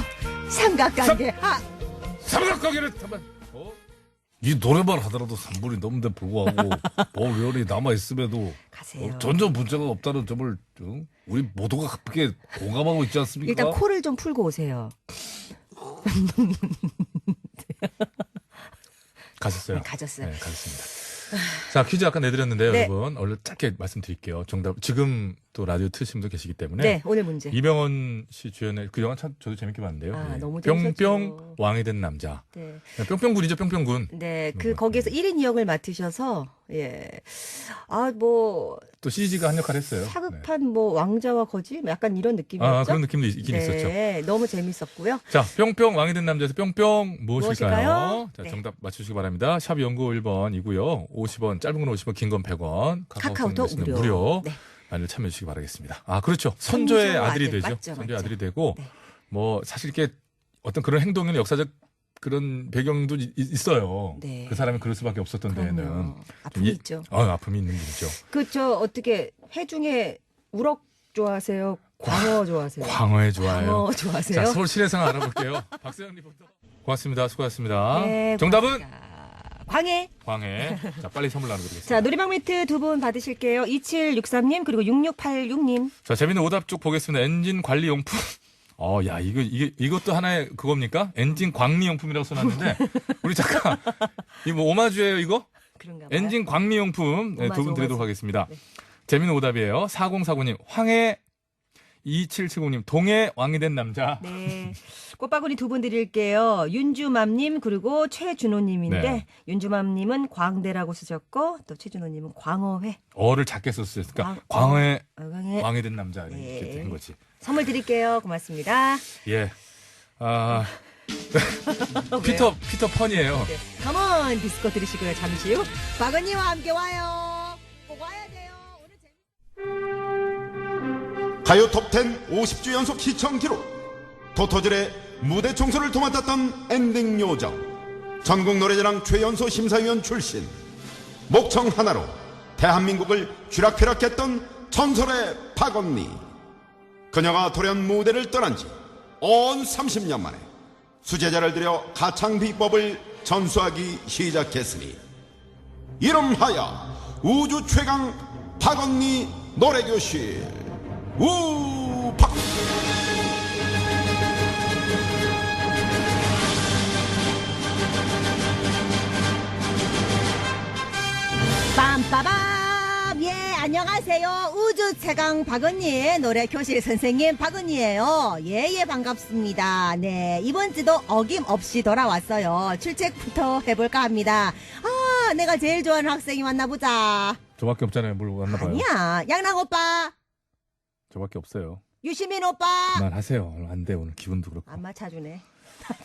Speaker 5: 삼각관계.
Speaker 8: 삼각관계를 잠깐 이 노래만 하더라도 3분이 넘는데 불구하고 보궐 의원이 남아있음에도
Speaker 5: 가세요.
Speaker 8: 전혀 문제가 없다는 점을 우리 모두가 함께 공감하고 있지 않습니까?
Speaker 2: 일단 코를 좀 풀고 오세요.
Speaker 1: 가셨어요?
Speaker 2: 네, 가졌어요.
Speaker 1: 네, 가졌습니다. 자, 퀴즈 아까 내드렸는데요,
Speaker 2: 네.
Speaker 1: 여러분. 얼른 짧게 말씀드릴게요. 정답. 지금 또 라디오 트신 분 계시기 때문에.
Speaker 2: 네, 오늘 문제.
Speaker 1: 이병헌 씨 주연의 그 영화 참 저도 재밌게 봤는데요.
Speaker 2: 아,
Speaker 1: 예.
Speaker 2: 너무 재밌었죠.
Speaker 1: 뿅뿅 왕이 된 남자.
Speaker 2: 네.
Speaker 1: 뿅뿅군이죠, 뿅뿅군.
Speaker 2: 네, 거기에서 1인 역을 맡으셔서, 예. 아, 뭐,
Speaker 1: 또 CG가 한 역할 했어요. 네.
Speaker 2: 사극한 뭐, 왕자와 거지? 약간 이런 느낌이었죠.
Speaker 1: 아, 그런 느낌도 있긴 있었죠.
Speaker 2: 네, 너무 재밌었고요.
Speaker 1: 자, 뿅뿅 왕이 된 남자에서 뿅뿅 무엇일까요?
Speaker 2: 무엇일까요?
Speaker 1: 자,
Speaker 2: 네.
Speaker 1: 정답 맞추시기 바랍니다. 샵 연구 1번이고요. 50원, 짧은 건 50원, 긴 건 100원.
Speaker 2: 카카오톡 무료.
Speaker 1: 무료.
Speaker 2: 네.
Speaker 1: 많이 참여해 주시기 바라겠습니다. 아, 그렇죠. 선조의
Speaker 2: 선조
Speaker 1: 아들이
Speaker 2: 아들.
Speaker 1: 되죠.
Speaker 2: 맞죠,
Speaker 1: 선조의
Speaker 2: 맞죠.
Speaker 1: 아들이 되고,
Speaker 2: 네.
Speaker 1: 뭐, 사실 이렇게 어떤 그런 행동이나 역사적 그런 배경도 있어요.
Speaker 2: 네.
Speaker 1: 그 사람이 그럴 수밖에 없었던 데에는.
Speaker 2: 그럼요. 아픔이 있죠.
Speaker 1: 아픔이 있는 일이죠.
Speaker 2: 그쵸. 어떻게, 해 중에 우럭 좋아하세요? 광어 좋아하세요?
Speaker 1: 광어에 좋아요.
Speaker 2: 광어 좋아하세요?
Speaker 1: 자, 서울 시내 상황 알아볼게요. 박세영 리포터. 고맙습니다. 수고하셨습니다.
Speaker 2: 네,
Speaker 1: 정답은?
Speaker 2: 고맙습니다. 광해.
Speaker 1: 광해. 자, 빨리 선물 나눠드리겠습니다.
Speaker 2: 자, 놀이방 매트 2분 받으실게요. 2763님, 그리고 6686님.
Speaker 1: 자, 재밌는 오답 쭉 보겠습니다. 엔진 관리 용품. 야, 이것도 하나의 그겁니까? 엔진 광리 용품이라고 써놨는데, 우리 잠깐, 이 뭐 오마주예요, 이거?
Speaker 2: 그런가 봐요.
Speaker 1: 엔진 광리 용품 네, 두 분 드리도록
Speaker 2: 오마주.
Speaker 1: 하겠습니다.
Speaker 2: 네.
Speaker 1: 재밌는 오답이에요. 4049님, 황해, 2770님, 동해 왕이 된 남자.
Speaker 2: 네. 꽃바구니 2분 드릴게요. 윤주맘님, 그리고 최준호님인데,
Speaker 1: 네.
Speaker 2: 윤주맘님은 광대라고 쓰셨고, 또 최준호님은 광어회.
Speaker 1: 어를 작게 썼어요. 그러니까 광해
Speaker 2: 광해.
Speaker 1: 왕이 된 남자. 이렇게
Speaker 2: 네.
Speaker 1: 된 거지.
Speaker 2: 선물 드릴게요. 고맙습니다.
Speaker 1: 예. 피터 펀이에요.
Speaker 2: 네. 컴온 디스코 들으시고요. 잠시 후.
Speaker 5: 박은희와 함께 와요. 꼭 와야 돼요. 오늘
Speaker 9: 가요 톱10 50주 연속 시청 기록, 도토질의 무대 청소를 도맡았던 엔딩 요정, 전국 노래자랑 최연소 심사위원 출신, 목청 하나로 대한민국을 쥐락펴락했던 전설의 박언니. 그녀가 돌연 무대를 떠난 지 온 30년 만에 수제자를 들여 가창 비법을 전수하기 시작했으니, 이름하여 우주 최강 박언니 노래교실 우박.
Speaker 5: 빰빠밤. 예, 안녕하세요. 우주 최강 박은희의 노래 교실 선생님 박은희예요. 예, 반갑습니다. 네, 이번 주도 어김없이 돌아왔어요. 출첵부터 해볼까 합니다. 아, 내가 제일 좋아하는 학생이 왔나 보자.
Speaker 1: 저밖에 없잖아요. 뭘 왔나 봐요.
Speaker 5: 아니야, 양랑 오빠,
Speaker 1: 저밖에 없어요.
Speaker 5: 유시민 오빠.
Speaker 1: 그만하세요. 안 돼. 오늘 기분도 그렇고.
Speaker 5: 안 맞춰주네.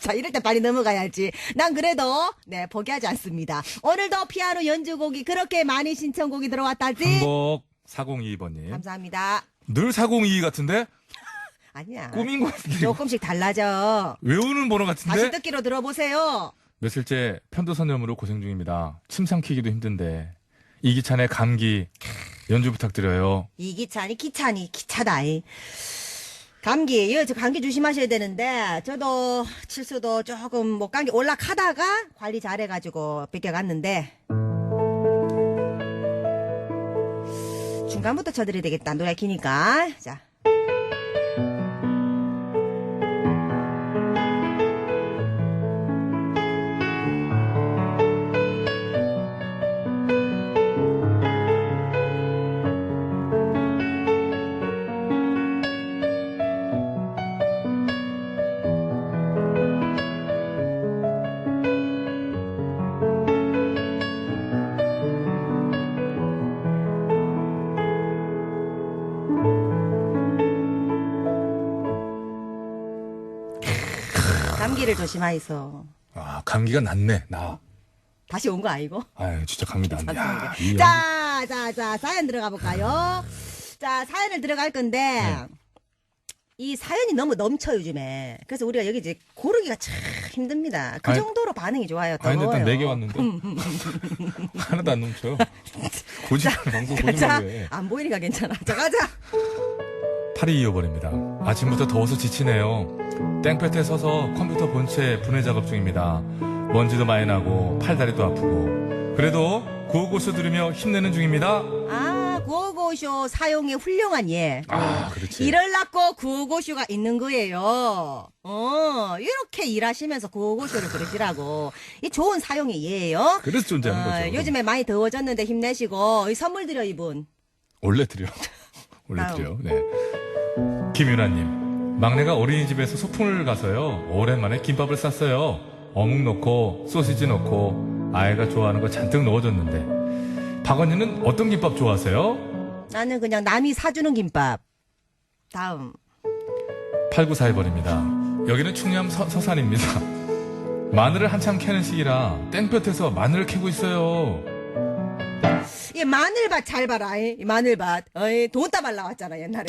Speaker 5: 자, 이럴 때 빨리 넘어가야지. 난 그래도 네, 포기하지 않습니다. 오늘도 피아노 연주곡이 그렇게 많이 신청곡이 들어왔다지.
Speaker 1: 한복 4022번님.
Speaker 5: 감사합니다.
Speaker 1: 늘 4022 같은데?
Speaker 5: 아니야.
Speaker 1: 꿈인 것 같은데.
Speaker 5: 조금씩 달라져.
Speaker 1: 외우는 번호
Speaker 5: 다시
Speaker 1: 같은데?
Speaker 5: 듣기로 들어보세요.
Speaker 1: 며칠째 편도선염으로 고생 중입니다. 침 삼키기도 힘든데. 이기찬의 감기 연주 부탁드려요.
Speaker 5: 이기찬이 기차다. 감기, 저 감기 조심하셔야 되는데, 저도 칠수도 조금 못 감기 올라가다가 관리 잘해가지고 뺏겨갔는데, 중간부터 쳐드려야 되겠다. 노래 기니까. 자. 감기를 조심하이소.
Speaker 1: 아, 감기가 낫네.
Speaker 5: 다시 온 거 아니고?
Speaker 1: 아유, 진짜 감기 낫네. 야, 이
Speaker 5: 자, 사연 들어가 볼까요? 자, 사연을 들어갈 건데, 이 사연이 너무 넘쳐, 요즘에. 그래서 우리가 여기 이제 고르기가 참 힘듭니다. 그
Speaker 1: 아니,
Speaker 5: 정도로 반응이 좋아요.
Speaker 1: 아니, 일단
Speaker 5: 더워요.
Speaker 1: 4개 왔는데. 하나도 안 넘쳐요. 방송 보지
Speaker 5: 자,
Speaker 1: 말고 해.
Speaker 5: 안 보이니까 괜찮아. 자, 가자.
Speaker 1: 8225번입니다. 아침부터 더워서 지치네요. 땡볕에 서서 컴퓨터 본체 분해 작업 중입니다. 먼지도 많이 나고 팔다리도 아프고. 그래도 구호고쇼 들으며 힘내는 중입니다.
Speaker 5: 아,
Speaker 2: 구호고쇼 사용에 훌륭한 예.
Speaker 1: 아, 그렇지.
Speaker 2: 이럴라고 구호고쇼가 있는 거예요. 이렇게 일하시면서 구호고쇼를 들으시라고. 이 좋은 사용의 예예요.
Speaker 1: 그래서 존재하는 거죠.
Speaker 2: 요즘에 많이 더워졌는데 힘내시고 이 선물 드려 이분.
Speaker 1: 원래 드려. 원래 드려. 네. 김윤아님, 막내가 어린이집에서 소풍을 가서요. 오랜만에 김밥을 쌌어요. 어묵 넣고 소시지 넣고 아이가 좋아하는 거 잔뜩 넣어줬는데 박 언니는 어떤 김밥 좋아하세요?
Speaker 2: 나는 그냥 남이 사주는 김밥. 다음.
Speaker 1: 8941번입니다. 여기는 충남 서산입니다. 마늘을 한참 캐는 시기라 땡볕에서 마늘을 캐고 있어요.
Speaker 2: 이 마늘밭 잘 봐라. 이 마늘밭. 돈 따발 나왔잖아 옛날에.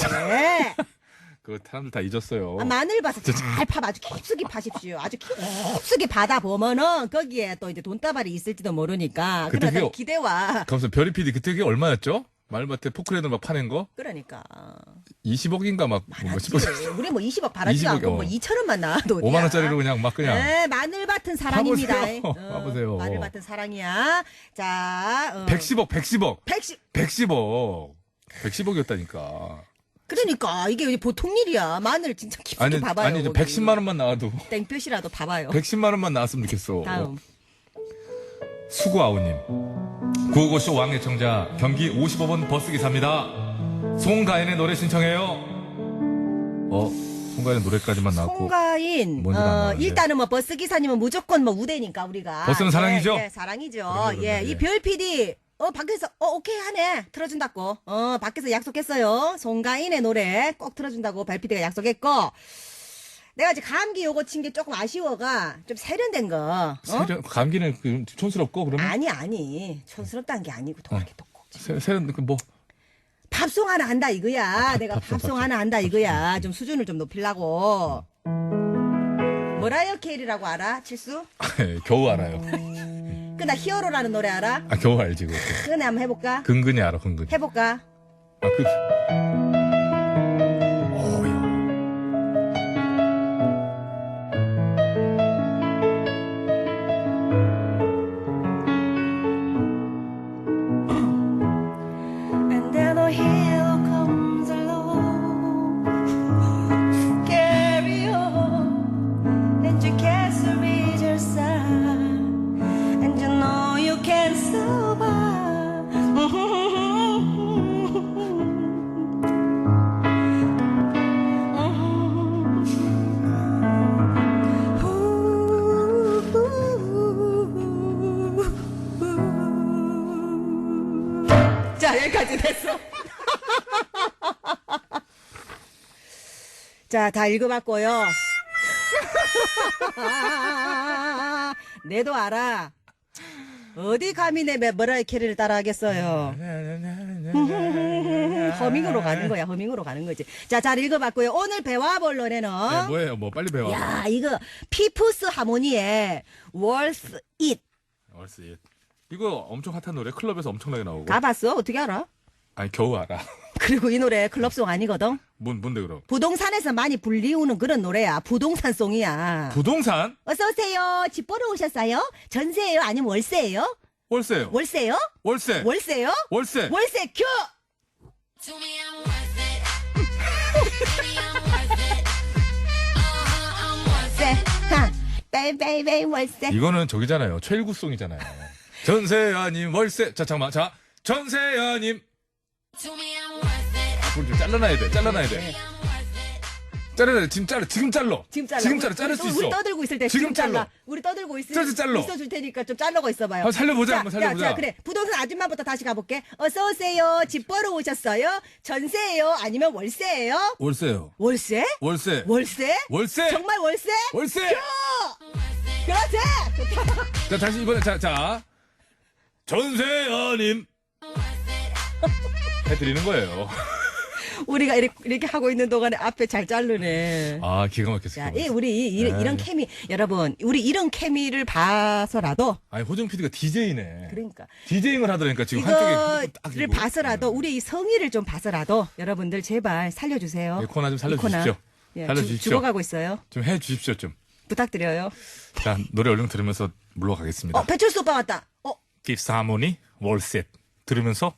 Speaker 1: 그거 사람들 다 잊었어요.
Speaker 2: 마늘밭을 잘 파봐. 아주 깊숙이 파십시오. 아주 깊숙이 파다 보면은 거기에 또 이제 돈다발이 있을지도 모르니까.
Speaker 1: 그때
Speaker 2: 그러다
Speaker 1: 그게-
Speaker 2: 기대와.
Speaker 1: 가면서 별이 PD 그때 그게 얼마였죠? 마늘밭에 포크레인을 막 파낸 거?
Speaker 2: 그러니까.
Speaker 1: 20억인가 막
Speaker 2: 많았지.
Speaker 1: 10억,
Speaker 2: 우리 뭐 20억 바라지도
Speaker 1: 20억,
Speaker 2: 않고 뭐 2천원만 나와도
Speaker 1: 5만 원짜리로 그냥 막 그냥.
Speaker 2: 네, 마늘밭은 사랑입니다.
Speaker 1: 봐보세요. 봐보세요.
Speaker 2: 마늘밭은 사랑이야. 자,
Speaker 1: 110억, 110억.
Speaker 2: 110.
Speaker 1: 110억. 110억이었다니까.
Speaker 2: 그러니까 이게 보통 일이야. 마늘 진짜 깊숙이 봐봐요.
Speaker 1: 아니, 이제
Speaker 2: 거기.
Speaker 1: 110만 원만 나와도.
Speaker 2: 땡볕이라도 봐봐요.
Speaker 1: 110만 원만 나왔으면 좋겠어.
Speaker 2: 다음.
Speaker 1: 수구아우님. 구호고쇼 왕애청자 경기 55번 버스기사입니다. 송가인의 노래 신청해요. 송가인의 노래까지만 나왔고.
Speaker 2: 송가인.
Speaker 1: 뭔지도 안 나왔는데.
Speaker 2: 일단은 뭐 버스 기사님은 무조건 뭐 우대니까 우리가.
Speaker 1: 버스는 사랑이죠?
Speaker 2: 예, 사랑이죠.
Speaker 1: 그럼요,
Speaker 2: 예,
Speaker 1: 그럼요.
Speaker 2: 이 별 PD. 밖에서 오케이 하네. 틀어준다고. 밖에서 약속했어요. 송가인의 노래 꼭 틀어준다고 별 PD가 약속했고. 내가 이제 감기 요거 친 게 조금 아쉬워가 좀 세련된 거.
Speaker 1: 감기는 촌스럽고 그러면?
Speaker 2: 아니. 촌스럽다는 게 아니고 이렇게 또 꼭.
Speaker 1: 세련 그 뭐.
Speaker 2: 팝송 하나 한다 이거야. 내가 팝송 하나 한다 이거야. 좀 수준을 좀 높이려고. 머라이어 케일이라고 알아? 칠수?
Speaker 1: 겨우 알아요.
Speaker 2: 나 히어로라는 노래 알아?
Speaker 1: 겨우 알지 그거.
Speaker 2: 그거 한번 해볼까?
Speaker 1: 근근히 알아, 근근히.
Speaker 2: 해볼까?
Speaker 6: And then a hero comes along. Carry on, and your castle is your side, and you know you can survive.
Speaker 2: 자, 여기까지 됐어. 자, 다 읽어봤고요. 내도 알아. 어디 감히 내 머라이 캐리를 따라하겠어요. 허밍으로 가는 거야. 허밍으로 가는 거지. 자, 잘 읽어봤고요. 오늘 배와 본론에는
Speaker 1: 뭐예요? 뭐 빨리 배워.
Speaker 2: 야, 이거 피프스 하모니의 Worth It.
Speaker 1: 이거 엄청 핫한 노래 클럽에서 엄청나게 나오고.
Speaker 2: 가봤어? 어떻게 알아?
Speaker 1: 아니 겨우 알아.
Speaker 2: 그리고 이 노래 클럽송 아니거든.
Speaker 1: 뭔데 그럼?
Speaker 2: 부동산에서 많이 불리우는 그런 노래야. 부동산송이야.
Speaker 1: 부동산?
Speaker 2: 어서 오세요. 집 보러 오셨어요? 전세예요? 아니면 월세예요?
Speaker 1: 월세요.
Speaker 2: 월세요?
Speaker 1: 월세.
Speaker 2: 월세요?
Speaker 1: 월세.
Speaker 2: 월세 큐! 월세. 하. 베이베이베이 월세.
Speaker 1: 이거는 저기잖아요. 최일구송이잖아요. 전세 아님 월세. 자 잠깐만. 자 전세 아님. 그걸 좀 잘라놔야 돼. 잘라놔야 돼. 잘라야 돼. 지금 잘라. 지금 잘라.
Speaker 2: 지금 잘라.
Speaker 1: 지금 잘라. 자를 수 있어.
Speaker 2: 우리 떠들고 있을 때
Speaker 1: 지금
Speaker 2: 지금 잘라.
Speaker 1: 잘라.
Speaker 2: 우리 떠들고
Speaker 1: 잘라.
Speaker 2: 있어줄 테니까 좀 잘라고 있어봐요.
Speaker 1: 한번 살려보자.
Speaker 2: 자,
Speaker 1: 한번 살려보자.
Speaker 2: 자, 그래. 부동산 아줌마부터 다시 가볼게. 어서 오세요. 집 보러 오셨어요? 전세예요? 아니면 월세예요?
Speaker 1: 월세요.
Speaker 2: 월세?
Speaker 1: 월세.
Speaker 2: 월세?
Speaker 1: 월세.
Speaker 2: 정말 월세?
Speaker 1: 월세.
Speaker 2: 그렇지.
Speaker 1: 자 다시 이번에 자 전세 아님. 해드리는 거예요.
Speaker 2: 우리가 이렇게 하고 있는 동안에 앞에 잘 자르네.
Speaker 1: 아 기가 막혔어.
Speaker 2: 자, 우리 이런 케미 여러분, 우리 이런 케미를 봐서라도
Speaker 1: 아니 호정 PD가 DJ네.
Speaker 2: 그러니까
Speaker 1: 디제잉을 하더라니까 지금 한쪽에 딱
Speaker 2: 이거를
Speaker 1: 이거.
Speaker 2: 봐서라도 우리 이 성의를 좀 봐서라도 여러분들 제발 살려주세요.
Speaker 1: 이 코너 좀
Speaker 2: 이
Speaker 1: 살려주십시오.
Speaker 2: 코너. 예,
Speaker 1: 살려주십시오.
Speaker 2: 죽어가고 있어요.
Speaker 1: 좀 해주십시오 좀.
Speaker 2: 부탁드려요.
Speaker 1: 자 노래 얼른 들으면서 물러가겠습니다.
Speaker 2: 배철수 오빠 왔다.
Speaker 1: 깁스 하모니 월셋 들으면서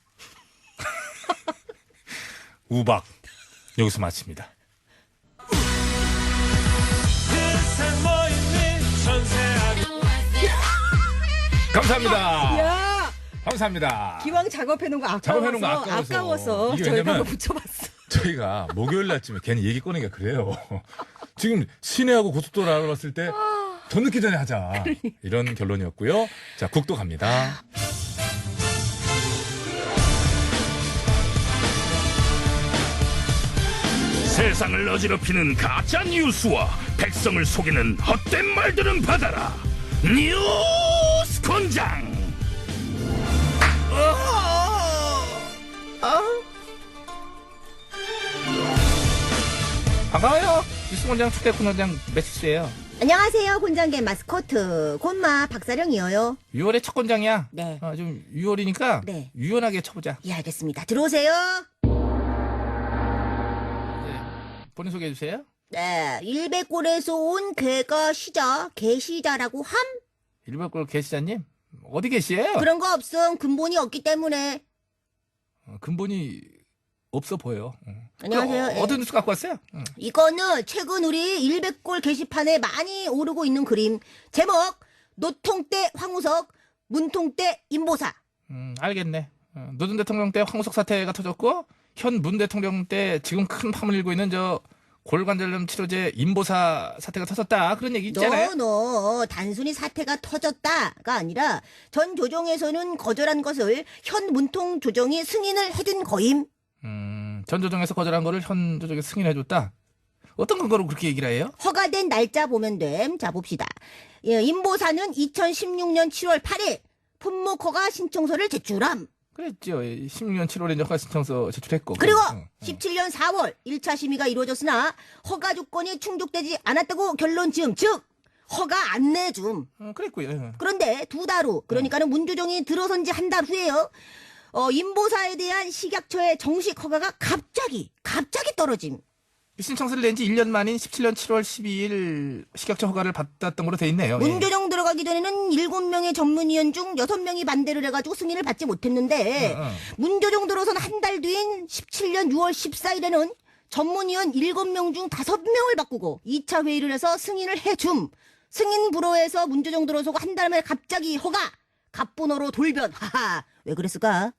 Speaker 1: 우박 여기서 마칩니다. 감사합니다.
Speaker 2: 야,
Speaker 1: 감사합니다.
Speaker 2: 기왕 작업해놓은 거
Speaker 1: 작업해놓은 거
Speaker 2: 아까워서
Speaker 1: 이게
Speaker 2: 저희가
Speaker 1: 왜냐면
Speaker 2: 한번 붙여봤어.
Speaker 1: 저희가 목요일 날쯤에 괜히 얘기 꺼내기가 그래요. 지금 시내하고 고속도로 알아봤을 때 더 늦기 전에 하자. 이런 결론이었고요. 자, 국도 갑니다.
Speaker 4: 세상을 어지럽히는 가짜 뉴스와 백성을 속이는 헛된 말들은 받아라. 뉴스 권장.
Speaker 1: 반가워요. 뉴스공장 초대 kun원장 매치스예요.
Speaker 5: 안녕하세요. 곤장계 마스코트 곤마 박사령이에요.
Speaker 1: 6월의 첫 권장이야.
Speaker 5: 네.
Speaker 1: 좀 6월이니까
Speaker 5: 네.
Speaker 1: 유연하게 쳐보자.
Speaker 5: 예, 알겠습니다. 들어오세요.
Speaker 1: 본인 소개해 주세요.
Speaker 5: 네, 일백골에서 온 개가 시자, 개시자라고 함?
Speaker 1: 일벌골 계시자님 어디 계시에요?
Speaker 5: 그런 거 없음. 근본이 없기 때문에.
Speaker 1: 근본이 없어 보여.
Speaker 5: 안녕하세요. 예.
Speaker 1: 어떤 뉴스 갖고 왔어요?
Speaker 5: 이거는 최근 우리 일백골 게시판에 많이 오르고 있는 그림. 제목, 노통대 황우석, 문통대 임보사.
Speaker 1: 알겠네. 노전 대통령 때 황우석 사태가 터졌고 현 문 대통령 때 지금 큰 파문을 일고 있는 저 골관절염 치료제 임보사 사태가 터졌다. 그런 얘기 있잖아요.
Speaker 5: 단순히 사태가 터졌다가 아니라 전 조정에서는 거절한 것을 현 문통 조정이 승인을 해준 거임.
Speaker 1: 전 조정에서 거절한 거를 현 조정에 승인해줬다. 어떤 근거로 그렇게 얘기를 해요?
Speaker 5: 허가된 날짜 보면 됨. 자, 봅시다. 예, 임보사는 2016년 7월 8일 품목 허가 신청서를 제출함.
Speaker 1: 그랬죠. 16년 7월에 이제 허가 신청서 제출했고.
Speaker 5: 그리고 17년 4월 1차 심의가 이루어졌으나 허가 조건이 충족되지 않았다고 결론 지음. 즉 허가 안 내줌.
Speaker 1: 그랬고요.
Speaker 5: 그런데 두 달 후, 그러니까는 문 조정이 들어선 지 한 달 후에요. 임보사에 대한 식약처의 정식 허가가 갑자기 떨어짐.
Speaker 1: 신청서를 낸 지 1년 만인 17년 7월 12일 식약처 허가를 받았던 걸로 돼 있네요.
Speaker 5: 문 조정 들어가기 전에는 7명의 전문위원 중 6명이 반대를 해가지고 승인을 받지 못했는데 문 조정 들어선 한 달 뒤인 17년 6월 14일에는 전문위원 7명 중 5명을 바꾸고 2차 회의를 해서 승인을 해줌. 승인 불허해서 문 조정 들어서고 한 달 만에 갑자기 허가. 갑분어로 돌변. 하하. 왜 그랬을까?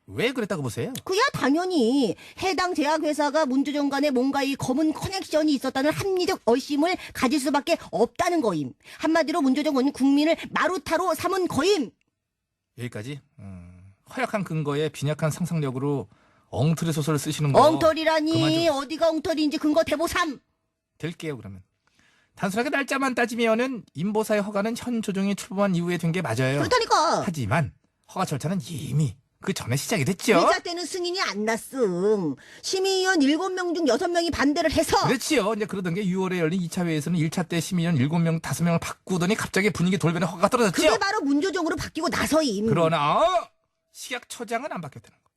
Speaker 1: 왜 그랬다고 보세요?
Speaker 5: 그야 당연히 해당 제약회사가 문조정 간에 뭔가 이 검은 커넥션이 있었다는 합리적 의심을 가질 수밖에 없다는 거임. 한마디로 문조정은 국민을 마루타로 삼은 거임.
Speaker 1: 여기까지. 허약한 근거에 빈약한 상상력으로 엉터리 소설을 쓰시는 거.
Speaker 5: 엉터리라니
Speaker 1: 그만 좀
Speaker 5: 어디가 엉터리인지 근거 대보삼.
Speaker 1: 될게요 그러면. 단순하게 날짜만 따지면은 임보사의 허가는 현 조정이 출범한 이후에 된 게 맞아요.
Speaker 5: 그렇다니까.
Speaker 1: 하지만 허가 절차는 이미 그 전에 시작이 됐죠.
Speaker 5: 회자 때는 승인이 안 났음. 심의위원 7명 중 6명이 반대를 해서.
Speaker 1: 그렇지요. 이제 그러던 게 6월에 열린 2차 회의에서는 1차 때 심의위원 7명, 5명을 바꾸더니 갑자기 분위기 돌변에 허가가 떨어졌죠.
Speaker 5: 그게 바로 문조정으로 바뀌고 나서임.
Speaker 1: 그러나 식약처장은 안 바뀌었다는 거.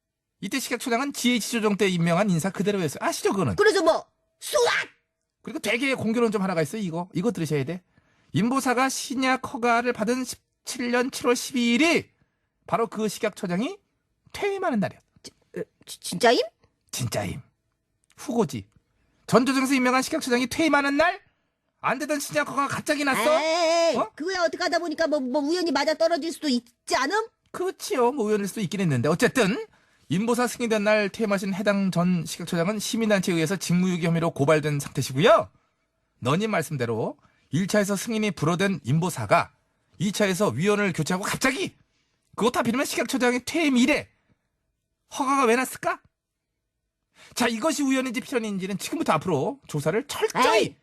Speaker 1: 이때 식약처장은 GH조정 때 임명한 인사 그대로였어요. 아시죠 그거는?
Speaker 5: 그래서 뭐 수학.
Speaker 1: 그리고 되게 공교로운 점 하나가 있어요. 이거 들으셔야 돼. 임보사가 신약 허가를 받은 17년 7월 12일이 바로 그 식약처장이 퇴임하는 날이야.
Speaker 5: 진짜임?
Speaker 1: 진짜임. 후고지. 전 조정에서 임명한 식약처장이 퇴임하는 날 안 되던 신약 허가가 갑자기 났어.
Speaker 5: 에이,
Speaker 1: 어?
Speaker 5: 그거야 어떻게 하다 보니까 뭐 우연히 맞아 떨어질 수도 있지 않음?
Speaker 1: 그렇지요. 뭐 우연일 수도 있긴 했는데 어쨌든 임보사 승인된 날 퇴임하신 해당 전 식약처장은 시민단체에 의해서 직무유기 혐의로 고발된 상태시고요. 너님 말씀대로 1차에서 승인이 불허된 임보사가 2차에서 위원을 교체하고 갑자기 그것 하필이면 식약처장의 퇴임 이래 허가가 왜 났을까? 자, 이것이 우연인지 필연인지는 지금부터 앞으로 조사를 철저히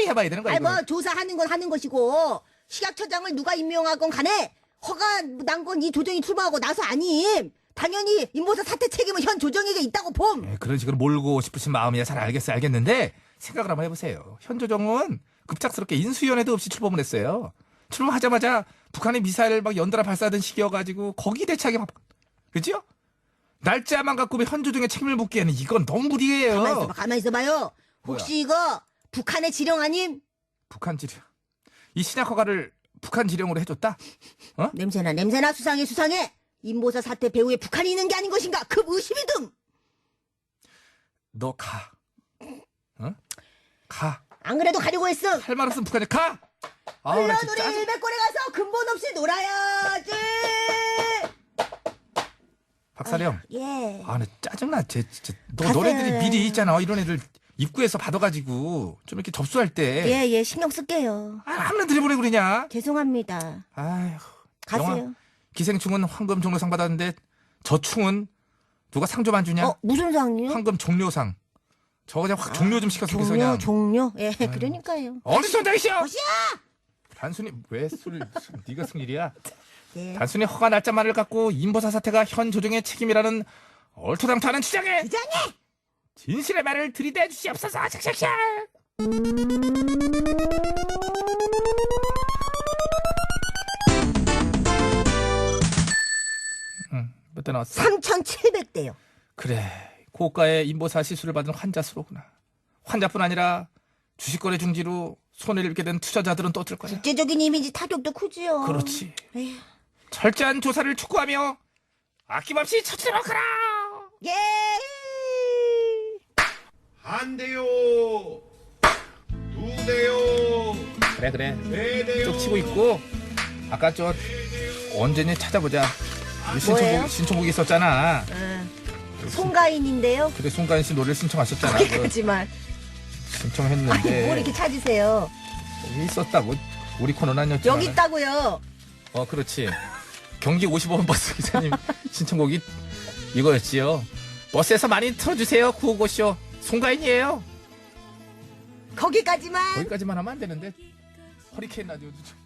Speaker 1: 해봐야 되는 거예요.
Speaker 5: 아니 뭐 조사하는 건 하는 것이고 식약처장을 누가 임명하건 간에 허가 난 건 이 조정이 출범하고 나서 아님. 당연히 임보사 사태 책임은 현 조정에게 있다고 봄.
Speaker 1: 네, 그런 식으로 몰고 싶으신 마음이야 잘 알겠는데 생각을 한번 해보세요. 현 조정은 급작스럽게 인수위원회도 없이 출범을 했어요. 출범하자마자 북한이 미사일을 막 연달아 발사하던 시기여가지고 거기 대처하기 바빠. 그죠? 날짜만 갖고 현 조정에 책임을 묻기에는 이건 너무 무리예요.
Speaker 5: 가만히 있어봐요. 혹시 이거 북한의 지령 아님?
Speaker 1: 북한 지령. 이 신약 허가를 북한 지령으로 해줬다? 어?
Speaker 5: 냄새나 수상해. 임보사 사태 배후에 북한이 있는 게 아닌 것인가? 급 의심이 듬.
Speaker 1: 너 가. 어? 가.
Speaker 5: 안 그래도 가려고 했어.
Speaker 1: 할 말 없으면 북한에 가. 아,
Speaker 5: 물론
Speaker 1: 나
Speaker 5: 우리
Speaker 1: 진짜 짜증.
Speaker 5: 일백골에 가서 근본 없이 놀아야지.
Speaker 1: 박사령.
Speaker 5: 예.
Speaker 1: 아, 나 짜증나. 쟤 진짜. 너
Speaker 5: 가세요.
Speaker 1: 너네들이 미리 있잖아. 이런 애들 입구에서 받아가지고 좀 이렇게 접수할 때.
Speaker 5: 예, 신경 쓸게요.
Speaker 1: 아, 하면 들이보내 그러냐?
Speaker 5: 죄송합니다.
Speaker 1: 아휴.
Speaker 5: 가세요.
Speaker 1: 영화 기생충은 황금 종려상 받았는데 저충은 누가 상 좀 안 주냐?
Speaker 5: 무슨 상이요?
Speaker 1: 황금 종려상. 저거 그냥 확 종료 좀 시켜서 그래서 그냥.
Speaker 5: 종료. 예, 그러니까요.
Speaker 1: 어디 손장이시여?
Speaker 5: 어시야!
Speaker 1: 단순히 왜 네가 쓴 일이야?
Speaker 5: 예.
Speaker 1: 단순히 허가 날짜만을 갖고 임보사 사태가 현 조정의 책임이라는 얼토당토하는 주장에
Speaker 5: 주장해!
Speaker 1: 진실의 말을 들이대 주시옵소서. 샥샥샥. 몇 대 나왔어?
Speaker 5: 3,700대요.
Speaker 1: 그래, 고가의 임보사 시술을 받은 환자 수로구나. 환자뿐 아니라 주식거래 중지로 손해를 입게 된 투자자들은 또 어떨 거야?
Speaker 5: 국제적인 이미지 타격도 크지요.
Speaker 1: 그렇지.
Speaker 5: 에휴.
Speaker 1: 철저한 조사를 촉구하며 아낌없이 처치하도록 하라.
Speaker 5: 예!
Speaker 9: 한 대요. 두 대요.
Speaker 1: 그래.
Speaker 9: 네 대요.
Speaker 1: 쭉 치고 있고 아까 저 언제니 찾아보자.
Speaker 5: 뭐예요?
Speaker 1: 신청곡이 있었잖아.
Speaker 5: 송가인인데요.
Speaker 1: 그래, 송가인 씨 노래를 신청하셨잖아.
Speaker 5: 거기까지만.
Speaker 1: 신청했는데
Speaker 5: 아니, 뭘 이렇게 찾으세요?
Speaker 1: 여기 있었다고. 우리 코너는 아니었지만.
Speaker 5: 여기 있다고요.
Speaker 1: 그렇지. 경기 55번 버스 기사님 신청곡이 이거였지요. 버스에서 많이 틀어주세요. 955쇼. 송가인이에요.
Speaker 5: 거기까지만.
Speaker 1: 거기까지만 하면 안 되는데. 허리케인 라디오도 좀.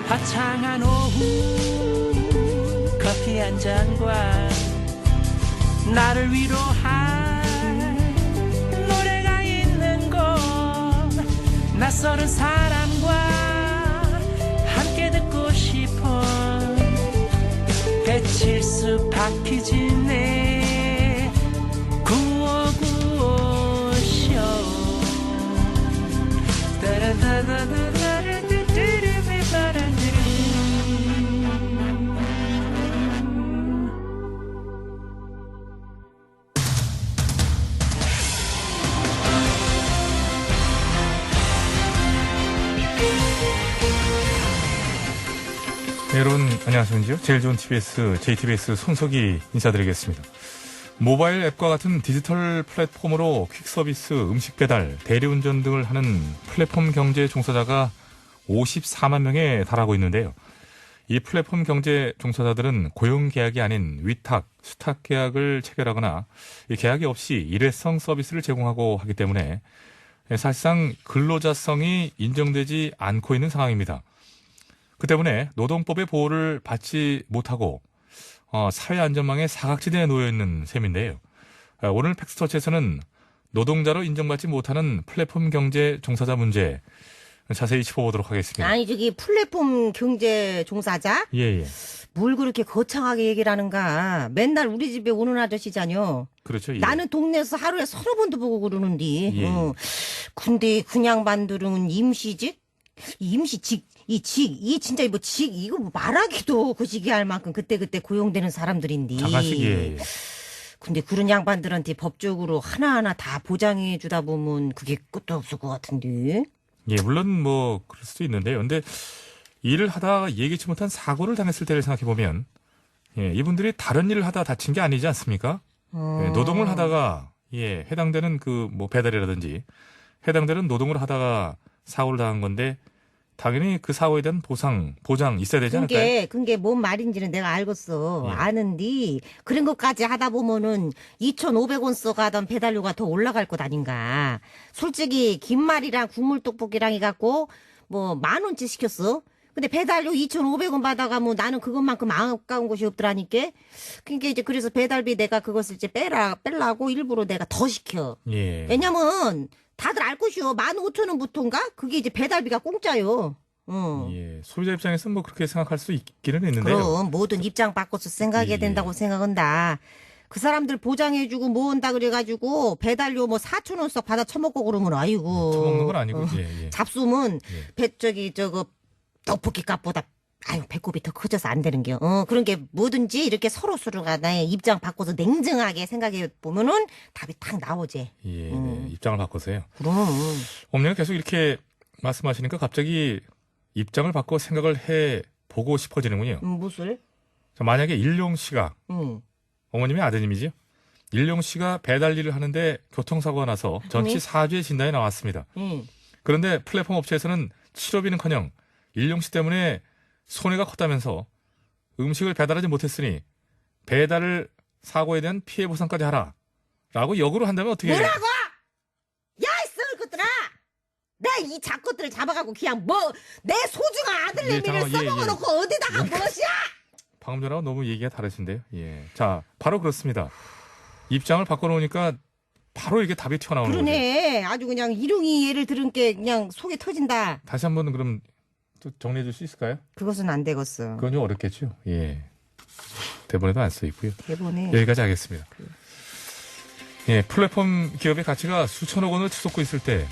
Speaker 10: 화창한 오후 커피 한 잔과 나를 위로할 노래가 있는 곳 낯설은 사람과 함께 듣고 싶어 배칠수 박희진의 9595쇼
Speaker 1: 네, 여러분 안녕하십니까? 제일 좋은 TBS, JTBS 손석희 인사드리겠습니다. 모바일 앱과 같은 디지털 플랫폼으로 퀵서비스, 음식 배달, 대리운전 등을 하는 플랫폼 경제 종사자가 54만 명에 달하고 있는데요. 이 플랫폼 경제 종사자들은 고용 계약이 아닌 위탁, 수탁 계약을 체결하거나 이 계약이 없이 일회성 서비스를 제공하고 하기 때문에 사실상 근로자성이 인정되지 않고 있는 상황입니다. 그 때문에 노동법의 보호를 받지 못하고 사회안전망의 사각지대에 놓여있는 셈인데요. 오늘 팩스터치에서는 노동자로 인정받지 못하는 플랫폼 경제 종사자 문제 자세히 짚어보도록 하겠습니다.
Speaker 2: 아니 저기 플랫폼 경제 종사자?
Speaker 1: 예.
Speaker 2: 뭘 그렇게 거창하게 얘기를 하는가. 맨날 우리 집에 오는 아저씨잖여.
Speaker 1: 그렇죠. 예.
Speaker 2: 나는 동네에서 하루에 30번도 보고 그러는데.
Speaker 1: 예.
Speaker 2: 근데 그냥 만드는 임시직? 이 진짜 이거 뭐 말하기도 거시기 할 만큼 그때그때 고용되는 사람들인데.
Speaker 1: 잠깐씩이에요.
Speaker 2: 근데 그런 양반들한테 법적으로 하나하나 다 보장해 주다 보면 그게 끝도 없을 것 같은데.
Speaker 1: 예, 물론 뭐 그럴 수도 있는데요. 근데 일을 하다가 예기치 못한 사고를 당했을 때를 생각해 보면 이분들이 다른 일을 하다 다친 게 아니지 않습니까? 노동을 하다가 해당되는 그 뭐 배달이라든지 해당되는 노동을 하다가 사고를 당한 건데 당연히 그 사고에 대한 보장 있어야 되지 않을까요?
Speaker 2: 그게 뭔 말인지는 내가 알겠어.
Speaker 1: 예.
Speaker 2: 아는데 그런 것까지 하다 보면은 2,500원 써가던 배달료가 더 올라갈 것 아닌가. 솔직히 김말이랑 국물 떡볶이랑 해갖고 뭐 10,000원치 시켰어. 근데 배달료 2,500원 받아가면 나는 그것만큼 아까운 것이 없더라니까. 그러니까 이제 그래서 배달비 내가 그것을 이제 빼려고 일부러 내가 더 시켜.
Speaker 1: 예.
Speaker 2: 왜냐면 다들 알 것이요. 15,000원부터인가? 그게 이제 배달비가 공짜요.
Speaker 1: 예. 소비자 입장에서는 뭐 그렇게 생각할 수 있기는 있는데요.
Speaker 2: 그럼 모든 입장 바꿔서 생각해야
Speaker 1: 예.
Speaker 2: 된다고 생각한다.
Speaker 5: 그 사람들 보장해주고 모은다 그래가지고 배달료 뭐 4,000원 씩 받아 처먹고 그러면 아이고.
Speaker 1: 처먹는 건 아니고. 예.
Speaker 5: 잡수면
Speaker 1: 예.
Speaker 5: 저거 떡볶이 값보다 아유 배꼽이 더 커져서 안 되는 게 그런 게 뭐든지 이렇게 서로가 나의 입장 바꿔서 냉정하게 생각해 보면은 답이 딱 나오지.
Speaker 1: 예, 입장을 바꿔서요.
Speaker 5: 그럼.
Speaker 1: 어머니가 계속 이렇게 말씀하시니까 갑자기 입장을 바꿔 생각을 해 보고 싶어지는군요.
Speaker 5: 무술?
Speaker 1: 자, 만약에 일용 씨가 어머님의 아드님이죠. 일용 씨가 배달 일을 하는데 교통사고가 나서 전치 4주의 진단이 나왔습니다. 그런데 플랫폼 업체에서는 치료비는커녕 일용 씨 때문에 손해가 컸다면서 음식을 배달하지 못했으니 배달을 사고에 대한 피해 보상까지 하라. 라고 역으로 한다면 어떻게 해요?
Speaker 5: 뭐라고? 야, 이 썩을 것들아! 내 이 잡것들을 잡아가고 그냥 내 소중한 아들내미를 써먹어놓고 어디다가 무엇이야?
Speaker 1: 방금 전하고 너무 얘기가 다르신데요. 예. 자, 바로 그렇습니다. 입장을 바꿔놓으니까 바로 이게 답이 튀어나오는 거죠.
Speaker 5: 그러네. 아주 그냥 일용이 예를 들은 게 그냥 속이 터진다.
Speaker 1: 다시 한번 그럼 또 정리해 줄 수 있을까요?
Speaker 5: 그것은 안 되겠어.
Speaker 1: 그건 좀 어렵겠죠. 예. 대본에도 안 써 있고요.
Speaker 5: 대본에.
Speaker 1: 여기까지 하겠습니다. 예, 플랫폼 기업의 가치가 수천억 원을 치솟고 있을 때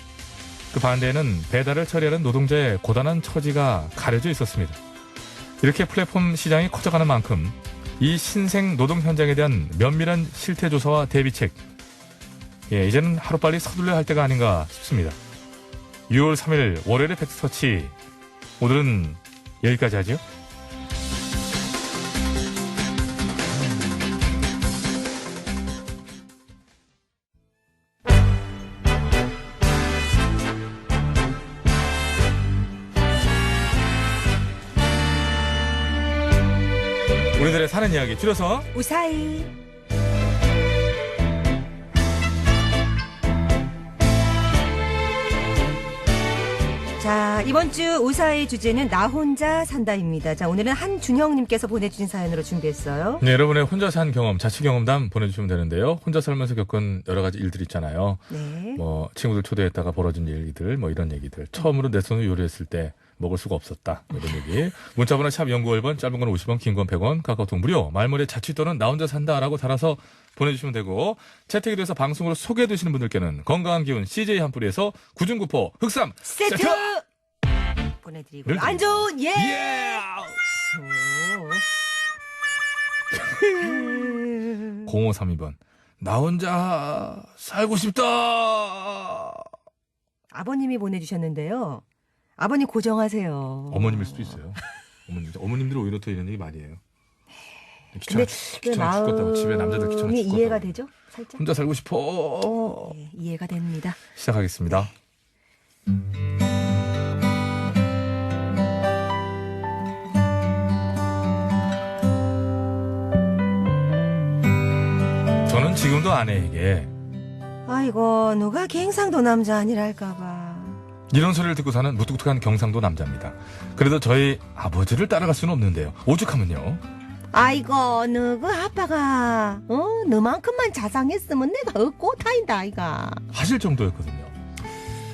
Speaker 1: 그 반대에는 배달을 처리하는 노동자의 고단한 처지가 가려져 있었습니다. 이렇게 플랫폼 시장이 커져가는 만큼 이 신생 노동 현장에 대한 면밀한 실태 조사와 대비책, 예, 이제는 하루빨리 서둘러야 할 때가 아닌가 싶습니다. 6월 3일 월요일의 팩트터치, 오늘은 여기까지 하죠. 우리들의 사는 이야기 줄여서
Speaker 2: 우사히. 자, 이번 주 우사의 주제는 나 혼자 산다입니다. 자, 오늘은 한준형님께서 보내주신 사연으로 준비했어요.
Speaker 1: 네, 여러분의 혼자 산 경험, 자취 경험담 보내주시면 되는데요. 혼자 살면서 겪은 여러 가지 일들 있잖아요.
Speaker 2: 네.
Speaker 1: 뭐 친구들 초대했다가 벌어진 일들, 뭐 이런 얘기들. 처음으로 내 손으로 요리했을 때 먹을 수가 없었다. 뭐 이런 얘기. 문자번호 샵 0951번, 짧은 건 50원, 긴 건 100원, 카카오톡 무료. 말머리에 자취 또는 나 혼자 산다라고 달아서 보내주시면 되고, 채택이 돼서 방송으로 소개해주시는 분들께는 건강한 기운 CJ 한 뿌리에서 구중구포 흑삼
Speaker 2: 세트! 보내드리고
Speaker 1: 늘
Speaker 2: 안 좋은 예!
Speaker 1: 예! 0532번 나 혼자 살고 싶다.
Speaker 2: 아버님이 보내주셨는데요. 아버님 고정하세요.
Speaker 1: 어머님일 수도 있어요. 어머님들 오히려 더 이런 얘기 많이 해요.
Speaker 2: 근데
Speaker 1: 귀찮아 죽겠다고 집에 남자들 귀찮아
Speaker 2: 마음이
Speaker 1: 죽겠다고.
Speaker 2: 이해가 되죠? 살짝?
Speaker 1: 혼자 살고 싶어.
Speaker 2: 네, 이해가 됩니다.
Speaker 1: 시작하겠습니다. 저는 지금도 아내에게
Speaker 2: 아이고 누가 갱상도 남자 아니랄까봐.
Speaker 1: 이런 소리를 듣고 사는 무뚝뚝한 경상도 남자입니다. 그래도 저희 아버지를 따라갈 수는 없는데요. 오죽하면요.
Speaker 5: 아이고 너 그 아빠가 너만큼만 자상했으면 내가 얻고 다닌다 아이가.
Speaker 1: 하실 정도였거든요.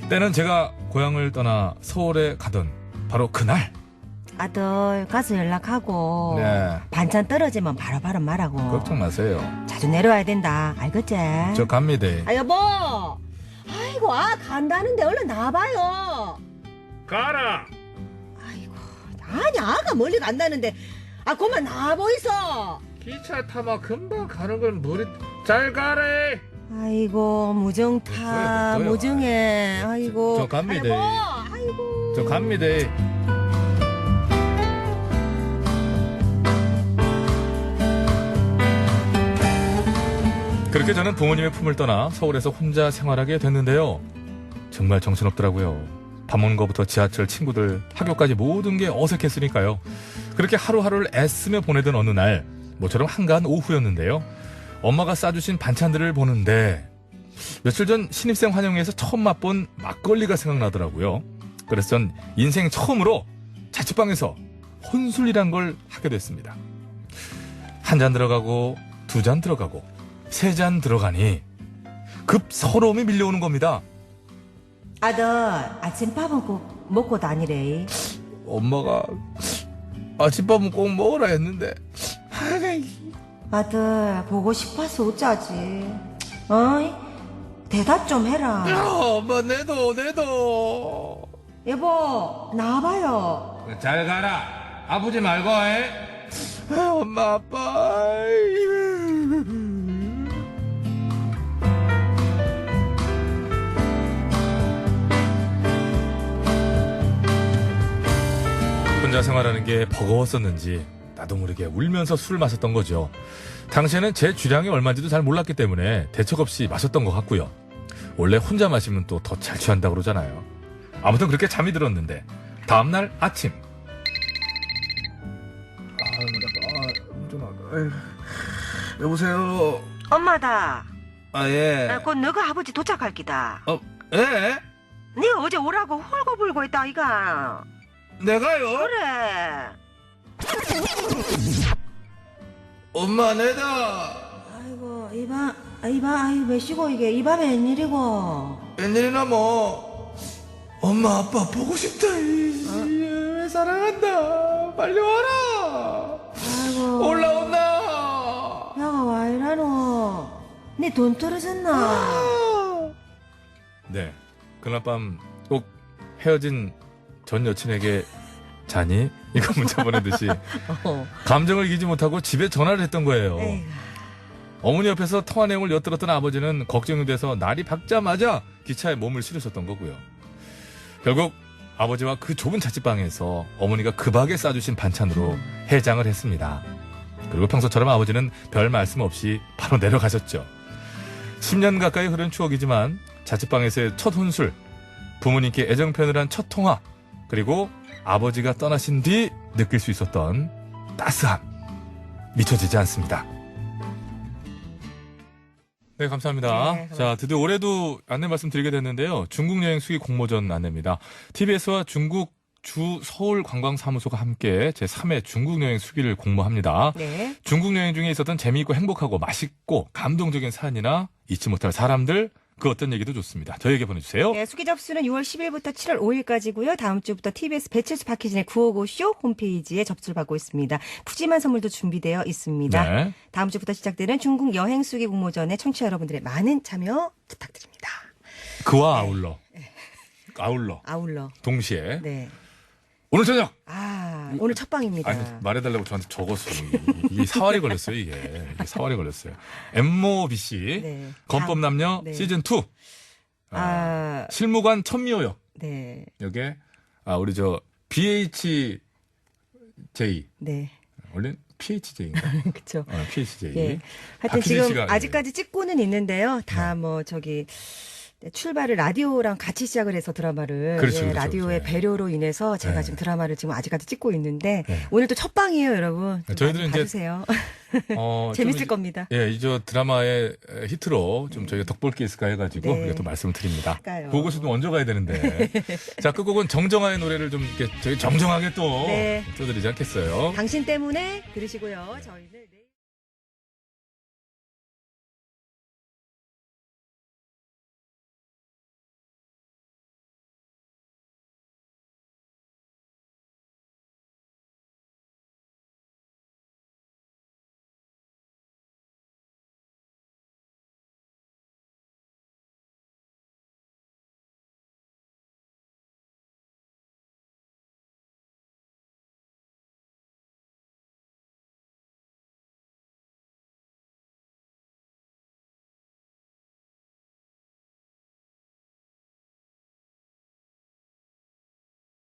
Speaker 1: 때는 제가 고향을 떠나 서울에 가던 바로 그날.
Speaker 2: 아들 가서 연락하고
Speaker 1: 네.
Speaker 2: 반찬 떨어지면 바로바로 말하고.
Speaker 1: 걱정 마세요.
Speaker 2: 자주 내려와야 된다. 알겠지?
Speaker 1: 저 갑니다.
Speaker 5: 아 여보. 아이고 간다는데 얼른 나와봐요.
Speaker 1: 가라.
Speaker 5: 아이고 아니 아가 멀리 간다는데 그만 나와보이소.
Speaker 1: 기차 타면 금방 가는 건 머리 잘 가래.
Speaker 2: 아이고 무정타
Speaker 1: 뭐예요?
Speaker 2: 무정해. 아이고.
Speaker 1: 저 갑니다.
Speaker 5: 아이고.
Speaker 1: 저 갑니다. 그렇게 저는 부모님의 품을 떠나 서울에서 혼자 생활하게 됐는데요. 정말 정신없더라고요. 밥 먹는 것부터 지하철, 친구들, 학교까지 모든 게 어색했으니까요. 그렇게 하루하루를 애쓰며 보내던 어느 날, 모처럼 한가한 오후였는데요. 엄마가 싸주신 반찬들을 보는데 며칠 전 신입생 환영회에서 처음 맛본 막걸리가 생각나더라고요. 그래서 전 인생 처음으로 자취방에서 혼술이란 걸 하게 됐습니다. 한 잔 들어가고 두 잔 들어가고 세 잔 들어가니 급 서러움이 밀려오는 겁니다.
Speaker 2: 아들 아침밥은 꼭 먹고 다니래.
Speaker 1: 엄마가 아침밥은 꼭 먹으라 했는데
Speaker 6: 아들 보고 싶어서 어쩌지. 어이? 대답 좀 해라.
Speaker 8: 엄마 내도
Speaker 6: 여보 나와봐요.
Speaker 8: 잘 가라. 아프지 말고 엄마 아빠.
Speaker 1: 혼자 생활하는 게 버거웠었는지 나도 모르게 울면서 술을 마셨던 거죠. 당시에는 제 주량이 얼마인지도 잘 몰랐기 때문에 대책 없이 마셨던 것 같고요. 원래 혼자 마시면 또 더 잘 취한다고 그러잖아요. 아무튼 그렇게 잠이 들었는데 다음날 아침.
Speaker 8: 여보세요.
Speaker 6: 엄마다.
Speaker 8: 예.
Speaker 6: 곧 너가 아버지 도착할 기다.
Speaker 8: 예?
Speaker 6: 네가 어제 오라고 홀고불고 했다 이가.
Speaker 8: 내가요?
Speaker 6: 그래.
Speaker 8: 엄마 내다.
Speaker 6: 아이고 아이고 왜 쉬고 이게 이 밤에 웬일이고.
Speaker 8: 웬일이나 뭐. 엄마 아빠 보고 싶다. 사랑한다. 빨리 와라.
Speaker 6: 아이고
Speaker 8: 올라온다.
Speaker 6: 야가 와 이라노. 네 돈 떨어졌나.
Speaker 1: 네, 그날 밤 꼭 헤어진 전 여친에게 자니? 이거 문자 보내듯이 감정을 이기지 못하고 집에 전화를 했던 거예요.
Speaker 2: 에이구.
Speaker 1: 어머니 옆에서 통화 내용을 엿들었던 아버지는 걱정이 돼서 날이 밝자마자 기차에 몸을 실으셨던 거고요. 결국 아버지와 그 좁은 자취방에서 어머니가 급하게 싸주신 반찬으로 해장을 했습니다. 그리고 평소처럼 아버지는 별 말씀 없이 바로 내려가셨죠. 10년 가까이 흐른 추억이지만 자취방에서의 첫 혼술, 부모님께 애정 표현을 한 첫 통화, 그리고 아버지가 떠나신 뒤 느낄 수 있었던 따스함, 미쳐지지 않습니다. 네, 감사합니다.
Speaker 2: 네, 감사합니다.
Speaker 1: 자, 드디어 올해도 안내 말씀드리게 됐는데요. 중국 여행 수기 공모전 안내입니다. TBS와 중국 주 서울 관광사무소가 함께 제3회 중국 여행 수기를 공모합니다.
Speaker 2: 네.
Speaker 1: 중국 여행 중에 있었던 재미있고 행복하고 맛있고 감동적인 사연이나 잊지 못할 사람들, 그 어떤 얘기도 좋습니다. 저희에게 보내주세요.
Speaker 2: 네, 수기 접수는 6월 10일부터 7월 5일까지고요. 다음 주부터 TBS 배칠수 박희진의 955쇼 홈페이지에 접수를 받고 있습니다. 푸짐한 선물도 준비되어 있습니다.
Speaker 1: 네.
Speaker 2: 다음 주부터 시작되는 중국 여행 수기 공모전에 청취자 여러분들의 많은 참여 부탁드립니다.
Speaker 1: 그와 아울러
Speaker 2: 아울러.
Speaker 1: 동시에
Speaker 2: 네.
Speaker 1: 오늘 저녁.
Speaker 2: 오늘 첫 방입니다.
Speaker 1: 아니, 말해달라고 저한테 적었어요. 이게 사활이 걸렸어요, 이게 사활이 걸렸어요. MOBC
Speaker 2: 네.
Speaker 1: 건법남녀
Speaker 2: 네.
Speaker 1: 시즌2 실무관 천미호역.
Speaker 2: 네.
Speaker 1: 여기에 우리 저 BHJ
Speaker 2: 네.
Speaker 1: 원래 PHJ인가?
Speaker 2: 그렇죠.
Speaker 1: PHJ.
Speaker 2: 예. 하여튼
Speaker 1: 박희진
Speaker 2: 지금
Speaker 1: 씨가,
Speaker 2: 아직까지 찍고는 있는데요. 다 뭐 저기 출발을 라디오랑 같이 시작을 해서 드라마를
Speaker 1: 그렇죠, 그렇죠,
Speaker 2: 라디오의
Speaker 1: 그렇죠.
Speaker 2: 배려로 인해서 제가
Speaker 1: 네.
Speaker 2: 지금 드라마를 지금 아직까지 찍고 있는데
Speaker 1: 네.
Speaker 2: 오늘 또 첫 방이에요, 여러분. 좀
Speaker 1: 저희들은
Speaker 2: 많이
Speaker 1: 이제
Speaker 2: 봐주세요.
Speaker 1: 좀
Speaker 2: 재밌을 겁니다.
Speaker 1: 예, 이제 드라마의 히트로 좀 저희가 덕볼 게 있을까 해가지고
Speaker 2: 네.
Speaker 1: 우리가 또 말씀을 드립니다.
Speaker 2: 그러니까요.
Speaker 1: 그것을 좀 얹어 가야 되는데. 자, 끝곡은 정정화의 노래를 좀 이렇게 저희 정정하게 또
Speaker 2: 네.
Speaker 1: 띄워드리지 않겠어요?
Speaker 2: 당신 때문에 들으시고요. 저희는.